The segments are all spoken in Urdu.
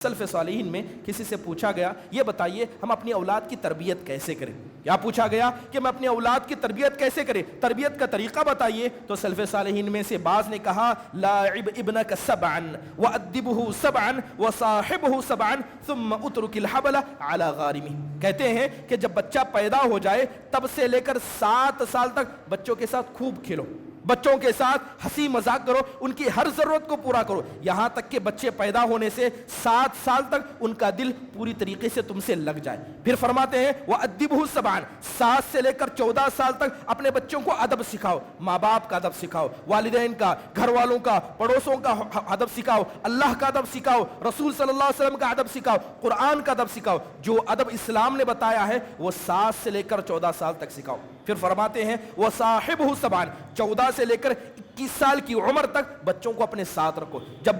سلف صالحین میں کسی سے پوچھا گیا یہ بتائیے ہم اپنی اولاد کی تربیت کیسے کریں؟ کیا پوچھا گیا کہ میں اپنی اولاد کی تربیت کیسے کریں، تربیت کا طریقہ بتائیے؟ تو سلف صالحین میں سے بعض نے کہا لاعب ابنک سبعا وادبہ سبعا وصاحبہ سبعا ثم اترک الحبل علی غارمہ۔ کہتے ہیں کہ جب بچہ پیدا ہو جائے تب سے لے کر 7 سال تک بچوں کے ساتھ خوب کھیلو، بچوں کے ساتھ ہنسی مذاق کرو، ان کی ہر ضرورت کو پورا کرو، یہاں تک کہ بچے پیدا ہونے سے 7 سال تک ان کا دل پوری طریقے سے تم سے لگ جائے۔ پھر فرماتے ہیں وَأَدِّبْهُ سَبْعًا، 7 سے لے کر 14 سال تک اپنے بچوں کو ادب سکھاؤ، ماں باپ کا ادب سکھاؤ، والدین کا، گھر والوں کا، پڑوسوں کا ادب سکھاؤ، اللہ کا ادب سکھاؤ، رسول صلی اللہ علیہ وسلم کا ادب سکھاؤ، قرآن کا ادب سکھاؤ، جو ادب اسلام نے بتایا ہے وہ 7 سے لے کر 14 سال تک سکھاؤ۔ پھر فرماتے ہیں وَصَاحِبْهُ سَبْعًا، 14 سے لے کر 21 سال کی عمر تک بچوں کو اپنے ساتھ رکھو، جب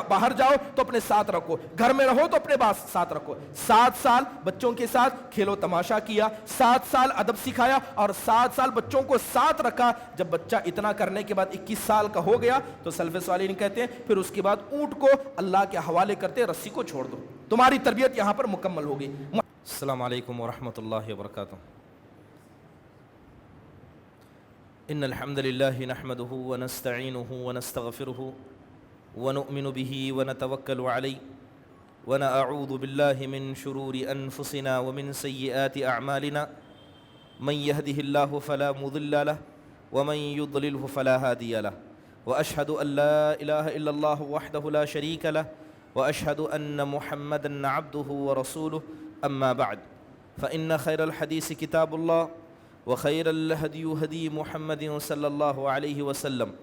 باہر جاؤ تو اپنے ساتھ رکھو، گھر میں رہو تو اپنے ساتھ رکھو۔ 7 سال بچوں کے ساتھ کھیلو تماشا کیا، 7 سال ادب سکھایا اور 7 سال بچوں کو ساتھ رکھا۔ جب بچہ اتنا کرنے کے بعد 21 سال کا ہو گیا تو سلف صالحین کہتے ہیں پھر اس کے بعد اونٹ کو اللہ کے حوالے کرتے رسی کو چھوڑ دو، تمہاری تربیت یہاں پر مکمل ہوگی۔ السلام علیکم ورحمۃ اللہ وبرکاتہ۔ ان الحمد لله نحمده ونستعينه ونستغفره ونؤمن به ونتوكل عليه ونعوذ بالله من شرور انفسنا ومن سيئات اعمالنا من يهده الله فلا مضل له ومن يضلله فلا هادي له واشهد ان لا اله الا الله وحده لا شريك له واشهد ان محمدا عبده ورسوله اما بعد فان خير الحديث كتاب الله وخير الهدي هدي محمد صلى الله عليه وسلم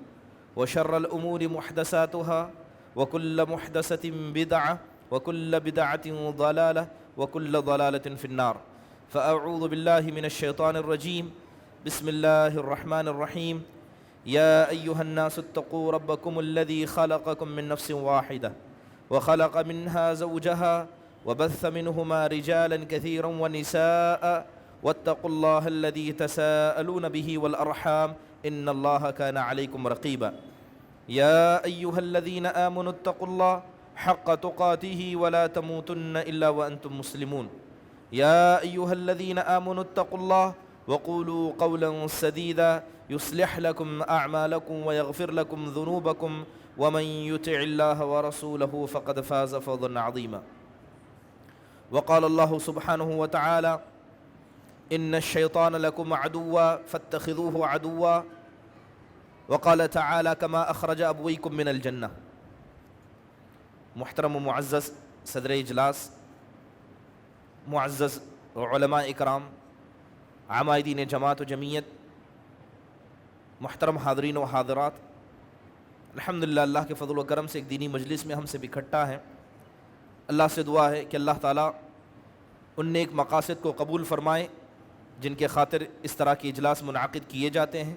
وشر الأمور محدثاتها وكل محدثة بدعة وكل بدعة ضلالة وكل ضلالة في النار فأعوذ بالله من الشيطان الرجيم بسم الله الرحمن الرحيم يا أيها الناس اتقوا ربكم الذي خلقكم من نفس واحدة وخلق منها زوجها وبث منهما رجالا كثيرا ونساء واتقوا الله الذي تساءلون به والأرحام إن الله كان عليكم رقيبا يا أيها الذين آمنوا اتقوا الله حق تقاته ولا تموتن إلا وأنتم مسلمون يا أيها الذين آمنوا اتقوا الله وقولوا قولا سديدا يصلح لكم أعمالكم ويغفر لكم ذنوبكم ومن يطع الله ورسوله فقد فاز فوزا عظيما وقال الله سبحانه وتعالى ان الشیطان لکم عدوا فاتخذوه عدوا وقال تعالی کما اخرج ابویکم من الجنہ۔ محترم و معزز صدر اجلاس، معزز علماء اکرام، عمائدین جماعت و جمعیت، محترم حاضرین و حاضرات، الحمدللہ اللہ کے فضل و کرم سے ایک دینی مجلس میں ہم سے اکٹھا ہیں۔ اللہ سے دعا ہے کہ اللہ تعالیٰ ان نیک مقاصد کو قبول فرمائے جن کے خاطر اس طرح کے اجلاس منعقد کیے جاتے ہیں،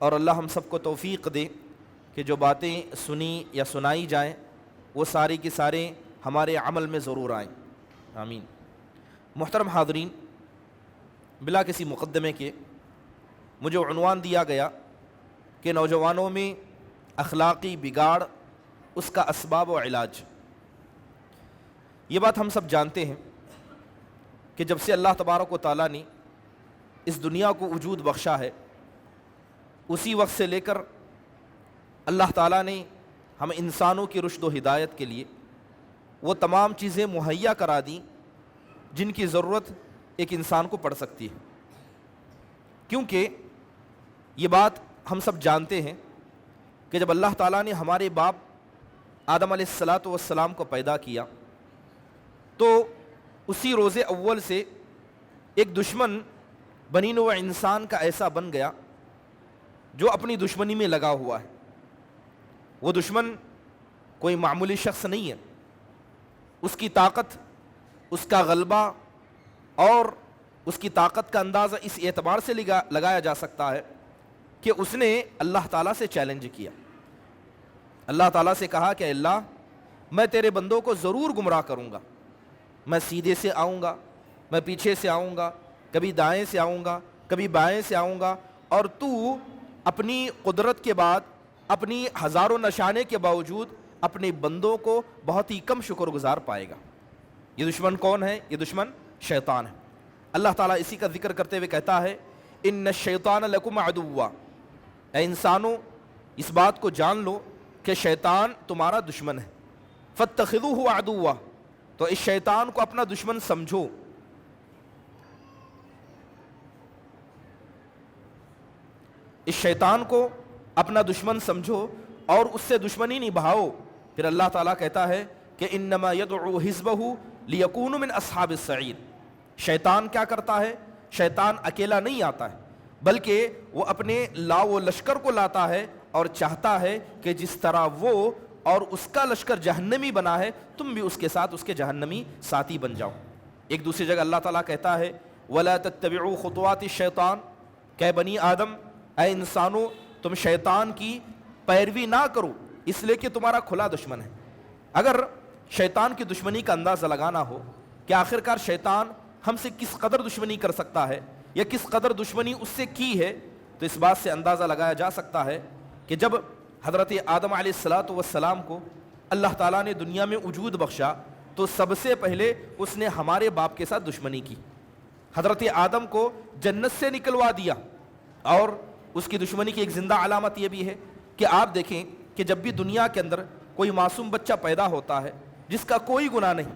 اور اللہ ہم سب کو توفیق دے کہ جو باتیں سنی یا سنائی جائیں وہ ساری کی سارے ہمارے عمل میں ضرور آئیں، آمین۔ محترم حاضرین، بلا کسی مقدمے کے مجھے عنوان دیا گیا کہ نوجوانوں میں اخلاقی بگاڑ، اس کا اسباب و علاج۔ یہ بات ہم سب جانتے ہیں کہ جب سے اللہ تبارک و تعالیٰ نے اس دنیا کو وجود بخشا ہے، اسی وقت سے لے کر اللہ تعالیٰ نے ہم انسانوں کی رشد و ہدایت کے لیے وہ تمام چیزیں مہیا کرا دیں جن کی ضرورت ایک انسان کو پڑ سکتی ہے، کیونکہ یہ بات ہم سب جانتے ہیں کہ جب اللہ تعالیٰ نے ہمارے باپ آدم علیہ السلام کو پیدا کیا تو اسی روز اول سے ایک دشمن بنی نوع انسان کا ایسا بن گیا جو اپنی دشمنی میں لگا ہوا ہے۔ وہ دشمن کوئی معمولی شخص نہیں ہے، اس کی طاقت، اس کا غلبہ اور اس کی طاقت کا اندازہ اس اعتبار سے لگایا جا سکتا ہے کہ اس نے اللہ تعالیٰ سے چیلنج کیا۔ اللہ تعالیٰ سے کہا کہ اللہ، میں تیرے بندوں کو ضرور گمراہ کروں گا، میں سیدھے سے آؤں گا، میں پیچھے سے آؤں گا، کبھی دائیں سے آؤں گا، کبھی بائیں سے آؤں گا، اور تو اپنی قدرت کے بعد، اپنی ہزاروں نشانے کے باوجود اپنے بندوں کو بہت ہی کم شکر گزار پائے گا۔ یہ دشمن کون ہے؟ یہ دشمن شیطان ہے۔ اللہ تعالیٰ اسی کا ذکر کرتے ہوئے کہتا ہے ان الشیطان لکم عدو، اے انسانوں اس بات کو جان لو کہ شیطان تمہارا دشمن ہے، فاتخذوہ عدوا، تو اس شیطان کو اپنا دشمن سمجھو۔ اس شیطان کو اپنا دشمن سمجھو اور اس سے دشمنی نبھاؤ۔ پھر اللہ تعالیٰ کہتا ہے کہ انما یدعو حزبہ لیکونوا من اصحاب السعیر، شیطان کیا کرتا ہے؟ شیطان اکیلا نہیں آتا ہے بلکہ وہ اپنے لاؤ و لشکر کو لاتا ہے اور چاہتا ہے کہ جس طرح وہ اور اس کا لشکر جہنمی بنا ہے تم بھی اس کے ساتھ اس کے جہنمی ساتھی بن جاؤ۔ ایک دوسری جگہ اللہ تعالیٰ کہتا ہے وَلَا تَتَّبِعُوا خُطُوَاتِ الشَّيْطَانِ، کہ بنی آدم، اے انسانوں، تم شیطان کی پیروی نہ کرو اس لیے کہ تمہارا کھلا دشمن ہے۔ اگر شیطان کی دشمنی کا اندازہ لگانا ہو کہ آخرکار شیطان ہم سے کس قدر دشمنی کر سکتا ہے یا کس قدر دشمنی اس سے کی ہے، تو اس بات سے اندازہ لگایا جا سکتا ہے کہ جب حضرت آدم علیہ السلام کو اللہ تعالیٰ نے دنیا میں وجود بخشا تو سب سے پہلے اس نے ہمارے باپ کے ساتھ دشمنی کی۔ حضرت آدم کو جنت سے نکلوا دیا، اور اس کی دشمنی کی ایک زندہ علامت یہ بھی ہے کہ آپ دیکھیں کہ جب بھی دنیا کے اندر کوئی معصوم بچہ پیدا ہوتا ہے جس کا کوئی گناہ نہیں،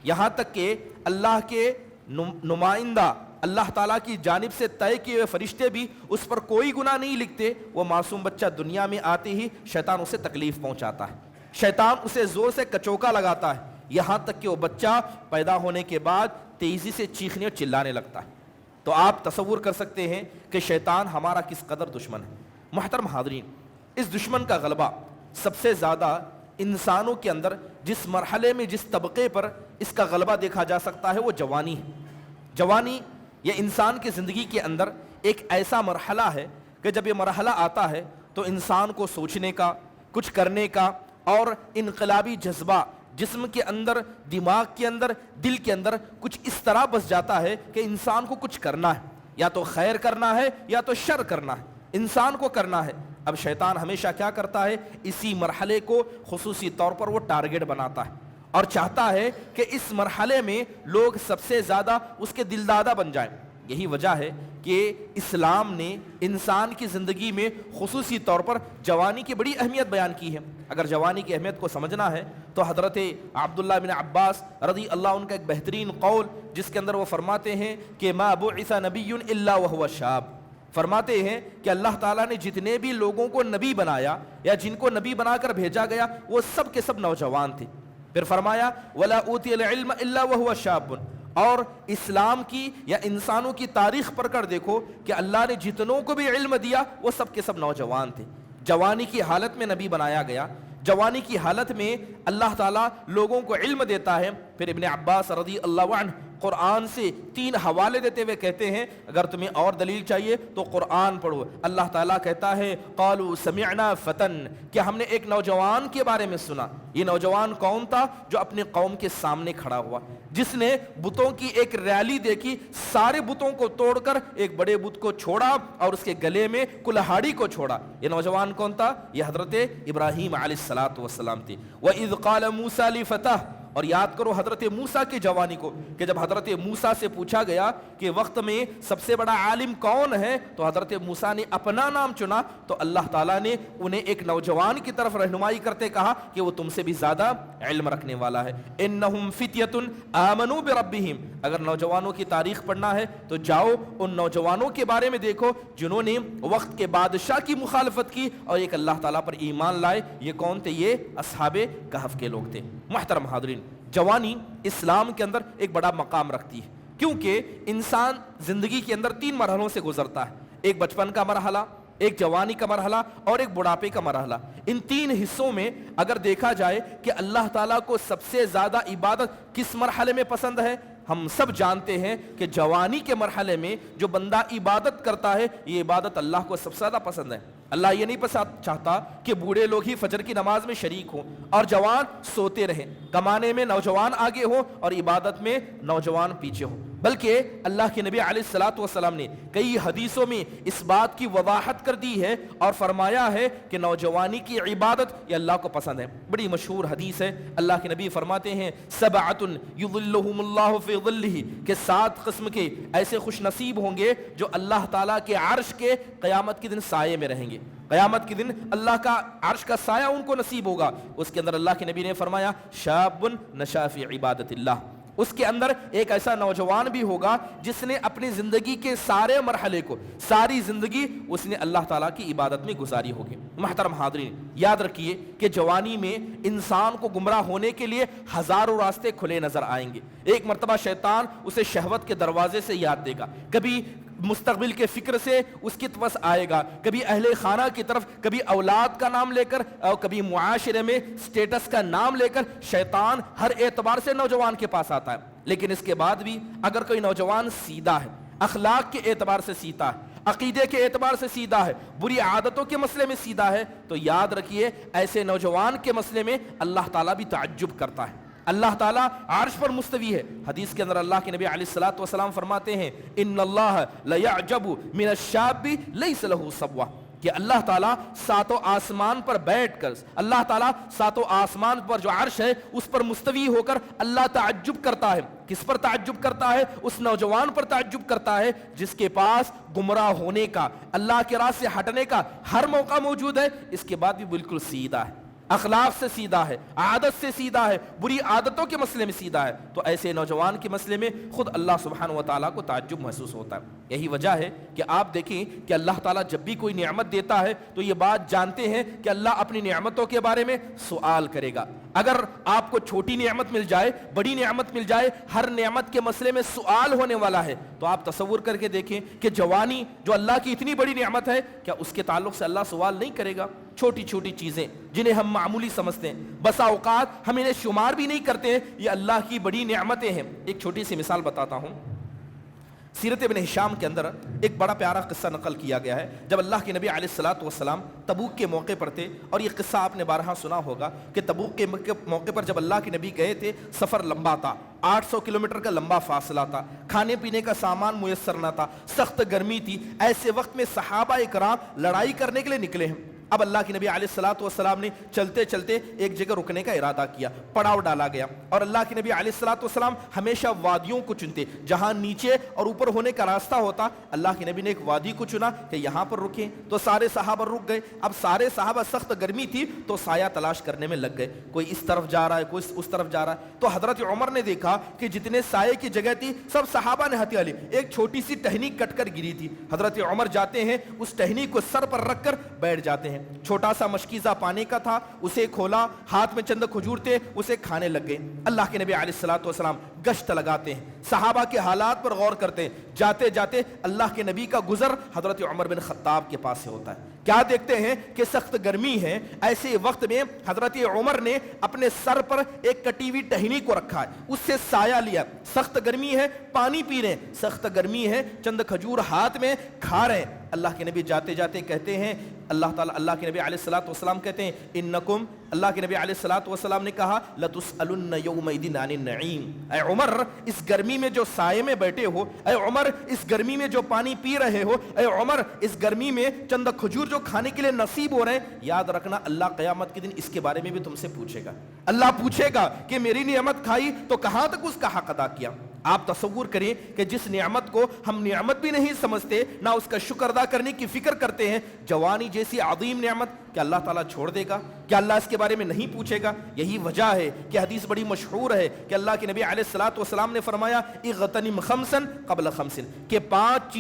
یہاں تک کہ اللہ کے نمائندہ اللہ تعالیٰ کی جانب سے طے کیے ہوئے فرشتے بھی اس پر کوئی گناہ نہیں لکھتے، وہ معصوم بچہ دنیا میں آتے ہی شیطان اسے تکلیف پہنچاتا ہے، شیطان اسے زور سے کچوکا لگاتا ہے، یہاں تک کہ وہ بچہ پیدا ہونے کے بعد تیزی سے چیخنے اور چلانے لگتا ہے۔ تو آپ تصور کر سکتے ہیں کہ شیطان ہمارا کس قدر دشمن ہے۔ محترم حاضرین، اس دشمن کا غلبہ سب سے زیادہ انسانوں کے اندر جس مرحلے میں جس طبقے پر اس کا غلبہ دیکھا جا سکتا ہے وہ جوانی ہے۔ جوانی یہ انسان کی زندگی کے اندر ایک ایسا مرحلہ ہے کہ جب یہ مرحلہ آتا ہے تو انسان کو سوچنے کا، کچھ کرنے کا اور انقلابی جذبہ جسم کے اندر، دماغ کے اندر، دل کے اندر کچھ اس طرح بس جاتا ہے کہ انسان کو کچھ کرنا ہے، یا تو خیر کرنا ہے یا تو شر کرنا ہے، انسان کو کرنا ہے۔ اب شیطان ہمیشہ کیا کرتا ہے؟ اسی مرحلے کو خصوصی طور پر وہ ٹارگٹ بناتا ہے اور چاہتا ہے کہ اس مرحلے میں لوگ سب سے زیادہ اس کے دلدادہ بن جائیں۔ یہی وجہ ہے کہ اسلام نے انسان کی زندگی میں خصوصی طور پر جوانی کی بڑی اہمیت بیان کی ہے۔ اگر جوانی کی اہمیت کو سمجھنا ہے تو حضرت عبداللہ بن عباس رضی اللہ عنہ کا ایک بہترین قول جس کے اندر وہ فرماتے ہیں کہ ما بعث نبی الا وهو شاب، فرماتے ہیں کہ اللہ تعالیٰ نے جتنے بھی لوگوں کو نبی بنایا یا جن کو نبی بنا کر بھیجا گیا وہ سب کے سب نوجوان تھے۔ پھر فرمایا وَلَا أُوتِيَ الْعِلْمَ إِلَّا وَهُوَ شَابٌ، اور اسلام کی یا انسانوں کی تاریخ پڑھ کر دیکھو کہ اللہ نے جتنوں کو بھی علم دیا وہ سب کے سب نوجوان تھے۔ جوانی کی حالت میں نبی بنایا گیا، جوانی کی حالت میں اللہ تعالیٰ لوگوں کو علم دیتا ہے۔ پھر ابن عباس رضی اللہ عنہ قرآن سے 3 حوالے دیتے ہوئے کہتے ہیں اگر تمہیں اور دلیل چاہیے تو قرآن پڑھو۔ اللہ تعالیٰ کہتا ہے قالوا سمعنا فتن، کہ ہم نے ایک نوجوان کے بارے میں سنا۔ یہ نوجوان کون تھا؟ جو اپنے قوم کے سامنے کھڑا ہوا، جس نے بتوں کی ایک ریلی دیکھی، سارے بتوں کو توڑ کر ایک بڑے بت کو چھوڑا اور اس کے گلے میں کلہاڑی کو چھوڑا۔ یہ نوجوان کون تھا؟ یہ حضرت ابراہیم علیہ السلام تھے۔ وَإِذْ قَالَ مُوسَىٰ لِفَتَاهُ، اور یاد کرو حضرت موسیٰ کی جوانی کو کہ جب حضرت موسیٰ سے پوچھا گیا کہ وقت میں سب سے بڑا عالم کون ہے تو حضرت موسیٰ نے اپنا نام چنا، تو اللہ تعالیٰ نے انہیں ایک نوجوان کی طرف رہنمائی کرتے کہا کہ وہ تم سے بھی زیادہ علم رکھنے والا ہے۔ انہم فتیۃ آمنوا بربہم، اگر نوجوانوں کی تاریخ پڑھنا ہے تو جاؤ ان نوجوانوں کے بارے میں دیکھو جنہوں نے وقت کے بادشاہ کی مخالفت کی اور ایک اللہ تعالیٰ پر ایمان لائے۔ یہ کون تھے؟ یہ اصحاب کہف کے لوگ تھے۔ محترم حاضرین، جوانی اسلام کے اندر ایک بڑا مقام رکھتی ہے کیونکہ انسان زندگی کے اندر 3 مرحلوں سے گزرتا ہے، ایک بچپن کا مرحلہ، ایک جوانی کا مرحلہ اور ایک بڑھاپے کا مرحلہ۔ ان 3 حصوں میں اگر دیکھا جائے کہ اللہ تعالیٰ کو سب سے زیادہ عبادت کس مرحلے میں پسند ہے، ہم سب جانتے ہیں کہ جوانی کے مرحلے میں جو بندہ عبادت کرتا ہے یہ عبادت اللہ کو سب سے زیادہ پسند ہے۔ اللہ یہ نہیں چاہتا کہ بوڑھے لوگ ہی فجر کی نماز میں شریک ہوں اور جوان سوتے رہیں، کمانے میں نوجوان آگے ہوں اور عبادت میں نوجوان پیچھے ہوں۔ بلکہ اللہ کے نبی علیہ الصلوۃ والسلام نے کئی حدیثوں میں اس بات کی وضاحت کر دی ہے اور فرمایا ہے کہ نوجوانی کی عبادت یہ اللہ کو پسند ہے۔ بڑی مشہور حدیث ہے، اللہ کے نبی فرماتے ہیں سبعۃ یظلھم اللہ فی ظلہ، کہ 7 قسم کے ایسے خوش نصیب ہوں گے جو اللہ تعالیٰ کے عرش کے قیامت کے دن سائے میں رہیں گے۔ قیامت کے دن اللہ کا عرش کا سایہ ان کو نصیب ہوگا۔ اس کے اندر اللہ کے نبی نے فرمایا شاب نشا فی عبادت اللہ، اس کے اندر ایک ایسا نوجوان بھی ہوگا جس نے اپنی زندگی کے سارے مرحلے کو، ساری زندگی اس نے اللہ تعالیٰ کی عبادت میں گزاری ہوگی۔ محترم حاضرین، یاد رکھیے کہ جوانی میں انسان کو گمراہ ہونے کے لیے ہزاروں راستے کھلے نظر آئیں گے۔ ایک مرتبہ شیطان اسے شہوت کے دروازے سے یاد دے گا، کبھی مستقبل کے فکر سے اس کی طرف آئے گا، کبھی اہل خانہ کی طرف، کبھی اولاد کا نام لے کر، اور کبھی معاشرے میں سٹیٹس کا نام لے کر شیطان ہر اعتبار سے نوجوان کے پاس آتا ہے۔ لیکن اس کے بعد بھی اگر کوئی نوجوان سیدھا ہے، اخلاق کے اعتبار سے سیدھا ہے، عقیدے کے اعتبار سے سیدھا ہے، بری عادتوں کے مسئلے میں سیدھا ہے، تو یاد رکھیے ایسے نوجوان کے مسئلے میں اللہ تعالیٰ بھی تعجب کرتا ہے۔ اللہ تعالیٰ عرش پر مستوی ہے۔ حدیث کے اندر اللہ کے نبی علیہ الصلوۃ والسلام فرماتے ہیں ان اللہ لیعجب من الشاب لیس له صبوہ، کہ اللہ تعالیٰ 7 آسمان پر بیٹھ کر، اللہ تعالیٰ 7 آسمان پر جو عرش ہے اس پر مستوی ہو کر اللہ تعجب کرتا ہے۔ کس پر تعجب کرتا ہے؟ اس نوجوان پر تعجب کرتا ہے جس کے پاس گمراہ ہونے کا، اللہ کے راہ سے ہٹنے کا ہر موقع موجود ہے، اس کے بعد بھی بالکل سیدھا ہے، اخلاق سے سیدھا ہے، عادت سے سیدھا ہے، بری عادتوں کے مسئلے میں سیدھا ہے، تو ایسے نوجوان کے مسئلے میں خود اللہ سبحانہ و تعالیٰ کو تعجب محسوس ہوتا ہے۔ یہی وجہ ہے کہ آپ دیکھیں کہ اللہ تعالیٰ جب بھی کوئی نعمت دیتا ہے تو یہ بات جانتے ہیں کہ اللہ اپنی نعمتوں کے بارے میں سوال کرے گا۔ اگر آپ کو چھوٹی نعمت مل جائے، بڑی نعمت مل جائے، ہر نعمت کے مسئلے میں سوال ہونے والا ہے، تو آپ تصور کر کے دیکھیں کہ جوانی جو اللہ کی اتنی بڑی نعمت ہے، کیا اس کے تعلق سے اللہ سوال نہیں کرے گا؟ چھوٹی چھوٹی چیزیں جنہیں ہم معمولی سمجھتے ہیں، بسا اوقات ہم انہیں شمار بھی نہیں کرتے ہیں، یہ اللہ کی بڑی نعمتیں ہیں۔ ایک چھوٹی سی مثال بتاتا ہوں۔ سیرت ابن ہشام کے اندر ایک بڑا پیارا قصہ نقل کیا گیا ہے۔ جب اللہ کے نبی علیہ الصلوۃ والسلام تبوک کے موقع پر تھے، اور یہ قصہ آپ نے بارہا سنا ہوگا کہ تبوک کے موقع پر جب اللہ کے نبی گئے تھے، سفر لمبا تھا، 800 کلومیٹر کا لمبا فاصلہ تھا، کھانے پینے کا سامان میسر نہ تھا، سخت گرمی تھی۔ ایسے وقت میں صحابہ اکرام لڑائی کرنے کے لیے نکلے ہیں۔ اب اللہ کے نبی علیہ الصلوۃ والسلام نے چلتے چلتے ایک جگہ رکنے کا ارادہ کیا، پڑاؤ ڈالا گیا، اور اللہ کے نبی علیہ الصلوۃ والسلام ہمیشہ وادیوں کو چنتے، جہاں نیچے اور اوپر ہونے کا راستہ ہوتا۔ اللہ کے نبی نے ایک وادی کو چنا کہ یہاں پر رکیں، تو سارے صحابہ رک گئے۔ اب سارے صحابہ، سخت گرمی تھی تو سایہ تلاش کرنے میں لگ گئے، کوئی اس طرف جا رہا ہے، کوئی اس طرف جا رہا ہے۔ تو حضرت عمر نے دیکھا کہ جتنے سائے کی جگہ تھی سب صحابہ نے ہتھیا لی، ایک چھوٹی سی ٹہنی کٹ کر گری تھی۔ حضرت عمر جاتے ہیں، اس ٹہنی کو سر پر رکھ کر بیٹھ جاتے ہیں، چھوٹا سا مشکیزہ پانی کا تھا، اسے کھولا، ہاتھ میں چند کھجور تھے، اسے کھانے لگ گئے۔ اللہ کے نبی علیہ الصلوۃ والسلام گشت لگاتے ہیں، صحابہ کے حالات پر غور کرتے ہیں۔ جاتے جاتے اللہ کے نبی کا گزر حضرت عمر بن خطاب کے پاس سے ہوتا ہے۔ کیا دیکھتے ہیں کہ سخت گرمی ہے، ایسے وقت میں حضرت عمر نے اپنے سر پر ایک کٹی ہوئی ٹہنی کو رکھا ہے، اس سے سایہ لیا۔ سخت گرمی ہے، پانی پی رہے ہیں، سخت گرمی ہے، چند کھجور ہاتھ میں کھا رہے ہیں۔ اللہ کے نبی جاتے جاتے کہتے ہیں، اللہ کے نبی علیہ الصلوۃ والسلام کہتے ہیں انکم، اللہ کے نبی علیہ الصلوۃ والسلام نے کہا لتسألن یومئذ عن النعیم، اے عمر اس گرمی میں جو سائے میں بیٹھے ہو، اے عمر اس گرمی میں جو پانی پی رہے ہو، اے عمر اس گرمی میں چند کھجور جو کھانے کے لیے نصیب ہو رہے ہیں، یاد رکھنا اللہ قیامت کے دن اس کے بارے میں بھی تم سے پوچھے گا۔ اللہ پوچھے گا کہ میری نعمت کھائی تو کہاں تک اس کا حق ادا کیا۔ آپ تصور کریں کہ جس نعمت کو ہم نعمت بھی نہیں سمجھتے، نہ اس کا شکر ادا کرنے کی فکر کرتے ہیں، جوانی جیسی عظیم نعمت، کیا اللہ تعالیٰ چھوڑ دے گا؟ کیا اللہ اس کے بارے میں نہیں پوچھے گا؟ یہی وجہ ہے کہ حدیث بڑی مشہور ہے کہ اللہ کے نبی علیہ الصلوۃ والسلام نے فرمایا اغتنم خمسا قبل خمس، کہ 5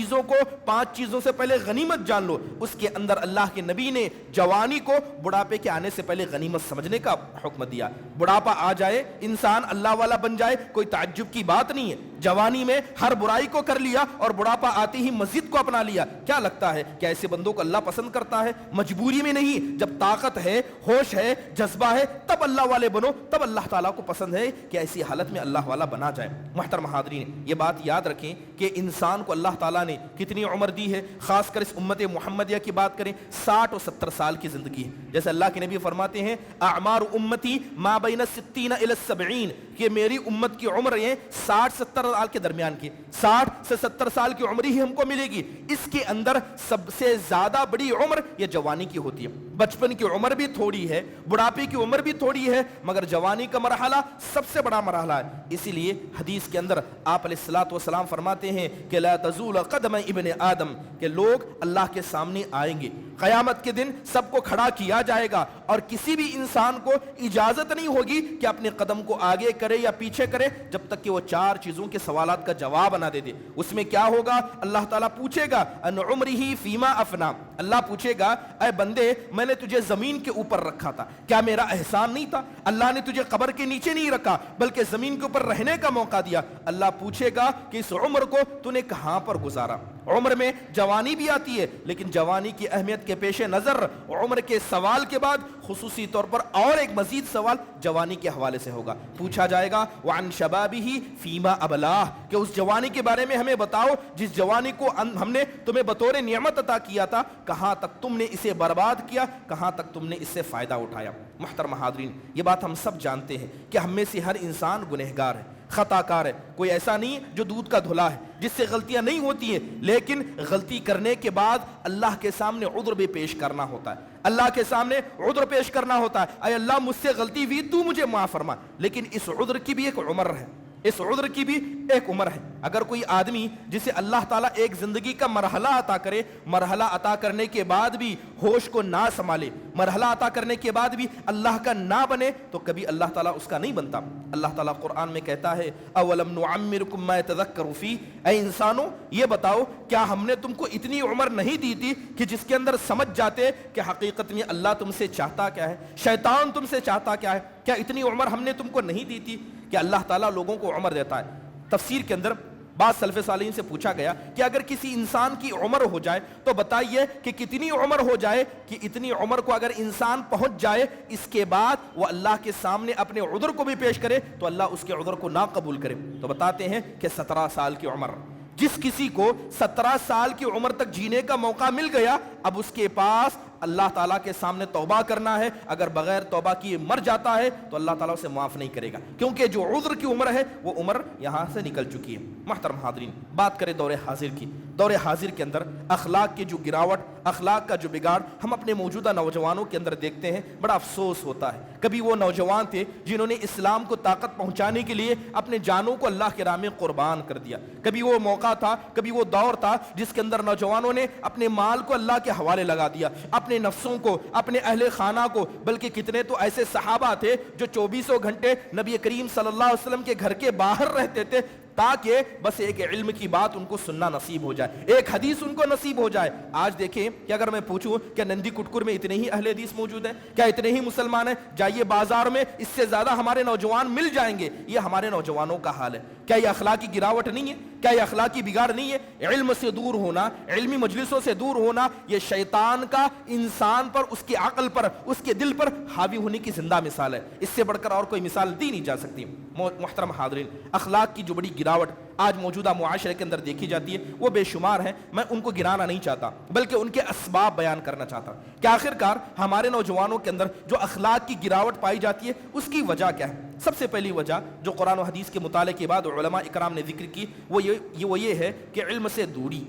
چیزوں سے پہلے غنیمت جان لو۔ اس کے اندر اللہ کے نبی نے جوانی کو بڑھاپے کے آنے سے پہلے غنیمت سمجھنے کا حکم دیا۔ بڑھاپا آ جائے، انسان اللہ والا بن جائے، کوئی تعجب کی بات نہیں ہے۔ جوانی میں ہر برائی کو کر لیا اور بڑھاپا آتے ہی مسجد کو اپنا لیا، کیا لگتا ہے کہ ایسے بندوں کو اللہ پسند کرتا ہے؟ مجبوری میں نہیں، جب طاقت ہے، ہوش ہے، جذبہ ہے، تب اللہ والے بنو، تب اللہ تعالیٰ کو پسند ہے کہ ایسی حالت میں اللہ والا بنا جائے۔ محترم حاضرین، یہ بات یاد رکھیں کہ انسان کو اللہ تعالیٰ نے کتنی عمر دی ہے، خاص کر اس امت محمدیہ کی بات کریں، 60 اور 70 سال کی زندگی ہے۔ جیسے اللہ کے نبی فرماتے ہیں اعمار امتی ما بین 60 الی 70، کہ میری امت کی عمر یہ 60-70 سال کے درمیان کی، 60 سے 70 سال کی عمر ہی ہم کو ملے گی۔ اس کے اندر سب سے زیادہ بڑی عمر یہ جوانی کی ہوتی ہے۔ بچپن کی عمر بھی تھوڑی ہے، بڑھاپے کی عمر بھی تھوڑی ہے، مگر جوانی کا مرحلہ سب سے بڑا مرحلہ ہے۔ اسی لیے حدیث کے اندر آپ علیہ الصلوۃ والسلام فرماتے ہیں کہ لا تزول قدم ابن آدم، کہ لوگ اللہ کے سامنے آئیں گے، قیامت کے دن سب کو کھڑا کیا جائے گا، اور کسی بھی انسان کو اجازت نہیں ہوگی کہ اپنے قدم کو آگے کرے یا پیچھے کرے جب تک کہ وہ 4 چیزوں کے سوالات کا جواب نہ دے دے۔ اس میں کیا ہوگا؟ اللہ تعالیٰ پوچھے گا ان عمرہ فیما افنا، اللہ پوچھے گا اے بندے میں نے تجھے زمین کے اوپر رکھا تھا، کیا میرا احسان نہیں تھا؟ اللہ نے تجھے قبر کے نیچے نہیں رکھا بلکہ زمین کے اوپر رہنے کا موقع دیا۔ اللہ پوچھے گا کہ اس عمر کو تو نے کہاں پر گزارا؟ عمر میں جوانی بھی آتی ہے، لیکن جوانی کی اہمیت کے پیش نظر عمر کے سوال کے بعد خصوصی طور پر اور ایک مزید سوال جوانی کے حوالے سے ہوگا۔ پوچھا جائے گا وعن شبابہ فیما ابلاہ، کہ اس جوانی کے بارے میں ہمیں بتاؤ جس جوانی کو ہم نے تمہیں بطور نعمت عطا کیا تھا، کہاں تک تم نے اسے برباد کیا، کہاں تک تم نے اس سے فائدہ اٹھایا۔ محترم حاضرین، یہ بات ہم سب جانتے ہیں کہ ہم میں سے ہر انسان گنہگار ہے، خطا کار ہے، کوئی ایسا نہیں جو دودھ کا دھلا ہے جس سے غلطیاں نہیں ہوتی ہیں، لیکن غلطی کرنے کے بعد اللہ کے سامنے عذر بھی پیش کرنا ہوتا ہے، اللہ کے سامنے عذر پیش کرنا ہوتا ہے، اے اللہ مجھ سے غلطی ہوئی تو مجھے معاف فرما۔ لیکن اس عذر کی بھی ایک عمر ہے، اس عذر کی بھی ایک عمر ہے۔ اگر کوئی آدمی جسے اللہ تعالیٰ ایک زندگی کا مرحلہ عطا کرے، مرحلہ عطا کرنے کے بعد بھی ہوش کو نہ سنبھالے، مرحلہ عطا کرنے کے بعد بھی اللہ کا نہ بنے، تو کبھی اللہ تعالیٰ اس کا نہیں بنتا۔ اللہ تعالیٰ قرآن میں کہتا ہے اولم نعمرکم ما یتذکر فیہ، اے انسانوں یہ بتاؤ کیا ہم نے تم کو اتنی عمر نہیں دی تھی کہ جس کے اندر سمجھ جاتے کہ حقیقت میں اللہ تم سے چاہتا کیا ہے، شیطان تم سے چاہتا کیا ہے؟ کیا اتنی عمر ہم نے تم کو نہیں دی تھی؟ کہ اللہ تعالیٰ لوگوں کو عمر دیتا ہے۔ تفسیر کے اندر بعض سلف صالحین سے پوچھا گیا کہ اگر کسی انسان کی عمر ہو جائے تو بتائیے کہ کتنی عمر ہو جائے کہ اتنی عمر کو اگر انسان پہنچ جائے اس کے بعد وہ اللہ کے سامنے اپنے عذر کو بھی پیش کرے تو اللہ اس کے عذر کو نہ قبول کرے؟ تو بتاتے ہیں کہ 17 سال کی عمر۔ جس کسی کو 17 سال کی عمر تک جینے کا موقع مل گیا، اب اس کے پاس اللہ تعالیٰ کے سامنے توبہ کرنا ہے، اگر بغیر توبہ کیے مر جاتا ہے تو اللہ تعالیٰ اسے معاف نہیں کرے گا، کیونکہ جو عذر کی عمر ہے وہ عمر یہاں سے نکل چکی ہے۔ محترم حاضرین، بات کریں دور حاضر کی۔ دور حاضر کے اندر اخلاق کی جو گراوٹ، اخلاق کا جو بگاڑ ہم اپنے موجودہ نوجوانوں کے اندر دیکھتے ہیں، بڑا افسوس ہوتا ہے۔ کبھی وہ نوجوان تھے جنہوں نے اسلام کو طاقت پہنچانے کے لیے اپنے جانوں کو اللہ کے راہ میں قربان کر دیا، کبھی وہ موقع تھا، کبھی وہ دور تھا جس کے اندر نوجوانوں نے اپنے مال کو اللہ کے حوالے لگا دیا، اپنے نفسوں کو، اپنے اہل خانہ کو، بلکہ کتنے تو ایسے صحابہ تھے جو 24 گھنٹے نبی کریم صلی اللہ علیہ وسلم کے گھر کے باہر رہتے تھے تاکہ بس ایک علم کی بات ان کو سننا نصیب ہو جائے، ایک حدیث ان کو نصیب ہو جائے۔ آج دیکھیں کہ اگر میں پوچھوں کہ نندی کٹکر میں اتنے ہی اہل حدیث موجود ہیں، کیا اتنے ہی مسلمان ہیں؟ جائیے بازار میں، اس سے زیادہ ہمارے نوجوان مل جائیں گے۔ یہ ہمارے نوجوانوں کا حال ہے۔ کیا یہ اخلاقی گراوٹ نہیں ہے؟ کیا یہ اخلاقی بگاڑ نہیں ہے؟ علم سے دور ہونا، علمی مجلسوں سے دور ہونا، یہ شیطان کا انسان پر، اس کی عقل پر، اس کے دل پر حاوی ہونے کی زندہ مثال ہے۔ اس سے بڑھ کر اور کوئی مثال دی نہیں جا سکتی۔ محترم حاضرین، اخلاق کی جو بڑی گراوٹ آج موجودہ معاشرے کے اندر دیکھی جاتی ہے وہ بے شمار ہیں، میں ان کو گرانا نہیں چاہتا بلکہ ان کے اسباب بیان کرنا چاہتا ہوں کہ آخرکار ہمارے نوجوانوں کے اندر جو اخلاق کی گراوٹ پائی جاتی ہے اس کی وجہ کیا ہے؟ سب سے پہلی وجہ جو قرآن و حدیث کے مطالعے کے بعد علماء اکرام نے ذکر کی وہ یہ ہے کہ علم سے دوری۔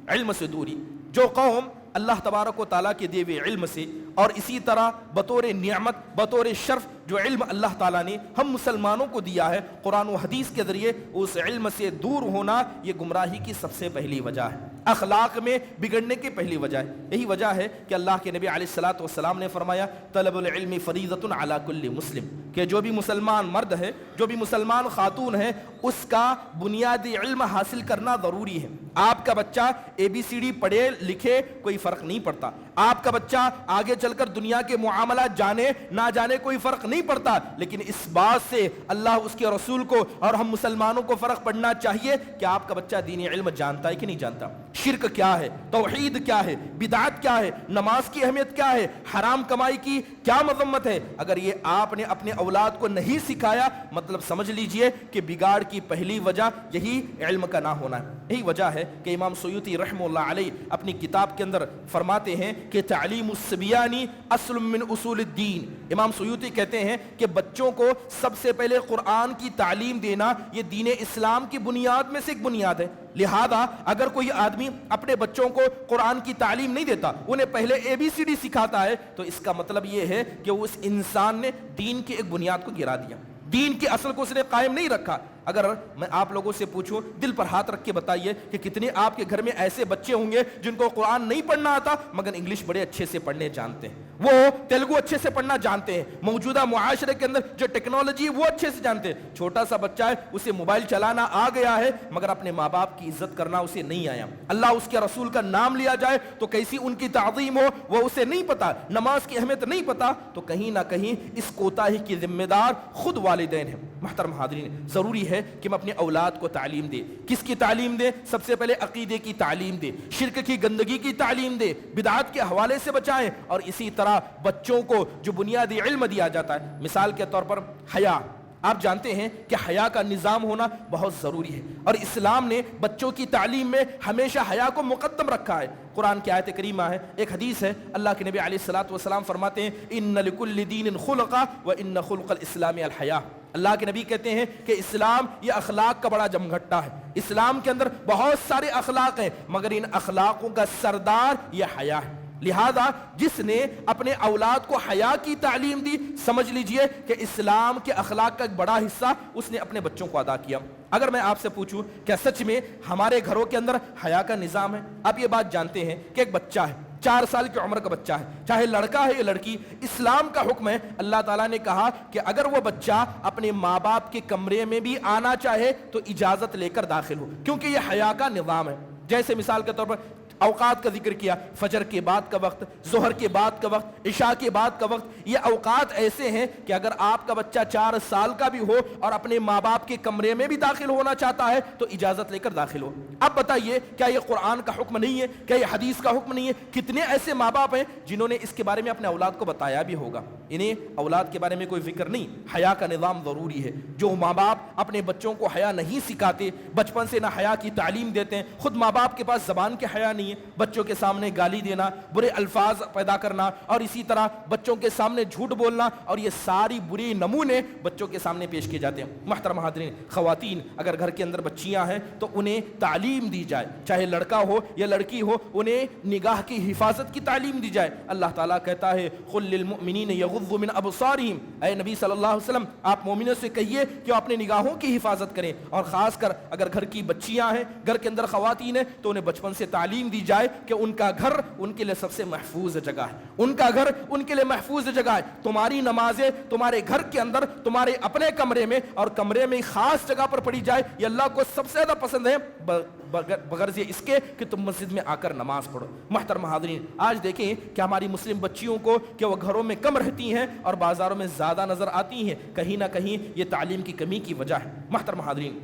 علم سے دوری، جو قوم اللہ تبارک و تعالیٰ کے دیے ہوئے علم سے اور اسی طرح بطور نعمت، بطور شرف جو علم اللہ تعالیٰ نے ہم مسلمانوں کو دیا ہے قرآن و حدیث کے ذریعے، اس علم سے دور ہونا یہ گمراہی کی سب سے پہلی وجہ ہے، اخلاق میں بگڑنے کی پہلی وجہ ہے۔ یہی وجہ ہے کہ اللہ کے نبی علیہ الصلوۃ والسلام نے فرمایا طلب العلم فریضۃ علی کل مسلم، کہ جو بھی مسلمان مرد ہے، جو بھی مسلمان خاتون ہے، اس کا بنیادی علم حاصل کرنا ضروری ہے۔ آپ کا بچہ ABCD پڑھے لکھے کوئی فرق نہیں پڑتا، آپ کا بچہ آگے چل کر دنیا کے معاملات جانے نہ جانے کوئی فرق نہیں پڑتا، لیکن اس بات سے اللہ اس کے رسول کو اور ہم مسلمانوں کو فرق پڑنا چاہیے کہ آپ کا بچہ دینی علم جانتا ہے کہ نہیں جانتا، شرک کیا ہے، توحید کیا ہے، بدعت کیا ہے، نماز کی اہمیت کیا ہے، حرام کمائی کی کیا مذمت ہے۔ اگر یہ آپ نے اپنے اولاد کو نہیں سکھایا، مطلب سمجھ لیجئے کہ بگاڑ کی پہلی وجہ یہی علم کا نہ ہونا ہے۔ یہی وجہ ہے ہے کہ امام سیوطی رحمہ اللہ علیہ اپنی کتاب کے اندر فرماتے ہیں کہ تعلیم الصبیانی اصل من اصول الدین. امام سیوطی کہتے ہیں کہ بچوں کو سب سے پہلے قرآن کی تعلیم دینا یہ دین اسلام کی بنیاد میں سے ایک بنیاد ہے. لہذا اگر کوئی آدمی اپنے بچوں کو قرآن کی تعلیم نہیں دیتا, انہیں پہلے ABCD سکھاتا ہے, تو اس کا مطلب یہ ہے کہ اس انسان نے دین کی ایک بنیاد کو گرا دیا, دین کی اصل کو اس نے قائم نہیں رکھا. اگر میں آپ لوگوں سے پوچھوں, دل پر ہاتھ رکھ کے بتائیے کہ کتنے آپ کے گھر میں ایسے بچے ہوں گے جن کو قرآن نہیں پڑھنا آتا مگر انگلش بڑے اچھے سے پڑھنے جانتے ہیں, وہ تیلگو اچھے سے پڑھنا جانتے ہیں, موجودہ معاشرے کے اندر جو ٹیکنالوجی ہے وہ اچھے سے جانتے ہیں. چھوٹا سا بچہ ہے, اسے موبائل چلانا آ گیا ہے مگر اپنے ماں باپ کی عزت کرنا اسے نہیں آیا. اللہ اس کے رسول کا نام لیا جائے تو کیسی ان کی تعظیم ہو وہ اسے نہیں پتا, نماز کی اہمیت نہیں پتا, تو کہیں نہ کہیں اس کوتاہی کی ذمہ دار خود والدین ہیں. محترم حاضرین, ضروری ہے کہ ہم اپنے اولاد کو تعلیم دیں. کس کی تعلیم دیں؟ سب سے پہلے عقیدے کی تعلیم دیں, شرک کی گندگی کی تعلیم دیں, بدعات کے حوالے سے بچائیں, اور اسی طرح بچوں کو جو بنیادی علم دیا جاتا ہے, مثال کے طور پر حیا. آپ جانتے ہیں کہ حیا کا نظام ہونا بہت ضروری ہے, اور اسلام نے بچوں کی تعلیم میں ہمیشہ حیا کو مقدم رکھا ہے. قرآن کی آیت کریمہ ہے, ایک حدیث ہے, اللہ کے نبی علیہ الصلوۃ والسلام فرماتے ہیں ان لکل دین خلقا وان خلق الاسلام الحیا. اللہ کے نبی کہتے ہیں کہ اسلام یہ اخلاق کا بڑا جمگھٹا ہے. اسلام کے اندر بہت سارے اخلاق ہیں مگر ان اخلاقوں کا سردار یہ حیا ہے. لہذا جس نے اپنے اولاد کو حیا کی تعلیم دی, سمجھ لیجئے کہ اسلام کے اخلاق کا ایک بڑا حصہ اس نے اپنے بچوں کو ادا کیا. اگر میں آپ سے پوچھوں کیا سچ میں ہمارے گھروں کے اندر حیا کا نظام ہے؟ آپ یہ بات جانتے ہیں کہ ایک بچہ ہے, 4 سال کی عمر کا بچہ ہے, چاہے لڑکا ہے یا لڑکی, اسلام کا حکم ہے, اللہ تعالیٰ نے کہا کہ اگر وہ بچہ اپنے ماں باپ کے کمرے میں بھی آنا چاہے تو اجازت لے کر داخل ہو, کیونکہ یہ حیا کا نظام ہے. جیسے مثال کے طور پر اوقات کا ذکر کیا, فجر کے بعد کا وقت, ظہر کے بعد کا وقت, عشاء کے بعد کا وقت, یہ اوقات ایسے ہیں کہ اگر آپ کا بچہ 4 سال کا بھی ہو اور اپنے ماں باپ کے کمرے میں بھی داخل ہونا چاہتا ہے تو اجازت لے کر داخل ہو. اب بتائیے کیا یہ قرآن کا حکم نہیں ہے؟ کیا یہ حدیث کا حکم نہیں ہے؟ کتنے ایسے ماں باپ ہیں جنہوں نے اس کے بارے میں اپنے اولاد کو بتایا بھی ہوگا. انہیں اولاد کے بارے میں کوئی فکر نہیں. حیا کا نظام ضروری ہے. جو ماں باپ اپنے بچوں کو حیا نہیں سکھاتے, بچپن سے نہ حیا کی تعلیم دیتے ہیں, خود ماں باپ کے پاس زبان کے حیا نہیں ہے, بچوں کے سامنے گالی دینا, برے الفاظ پیدا کرنا, اور اسی طرح بچوں کے سامنے جھوٹ بولنا, اور یہ ساری بری نمونے بچوں کے سامنے پیش کیے جاتے ہیں. محترم حاضرین, خواتین اگر گھر کے اندر بچیاں ہیں تو انہیں تعلیم دی جائے, چاہے لڑکا ہو یا لڑکی ہو, انہیں نگاہ کی حفاظت کی تعلیم دی جائے. اللہ تعالیٰ کہتا ہے قل للمؤمنین یغضوا من ابصارہم, اے نبی صلی اللہ علیہ وسلم آپ مومنوں سے کہیے کہ وہ اپنے نگاہوں کی حفاظت کریں, اور خاص کر اگر گھر کی بچیاں ہیں, گھر کے اندر خواتین ہیں, تو انہیں بچپن سے تعلیم دی جائے کہ ان کا گھر ان کے لیے سب سے محفوظ جگہ ہے, ان کا گھر ان کے لیے محفوظ جگہ ہے. تمہاری نمازیں تمہارے گھر کے اندر تمہارے اپنے کمرے میں اور کمرے میں خاص جگہ پر پڑھی جائے, یہ اللہ کو سب سے زیادہ پسند ہے, بغرض اس کے کہ تم مسجد میں آ کر نماز پڑھو. محترم حاضرین, آج دیکھیں کہ ہماری مسلم بچیوں کو کہ وہ گھروں میں کم رہتی ہیں اور بازاروں میں زیادہ نظر آتی ہیں, کہیں نہ کہیں یہ تعلیم کی کمی کی وجہ ہے. محترم حاضرین,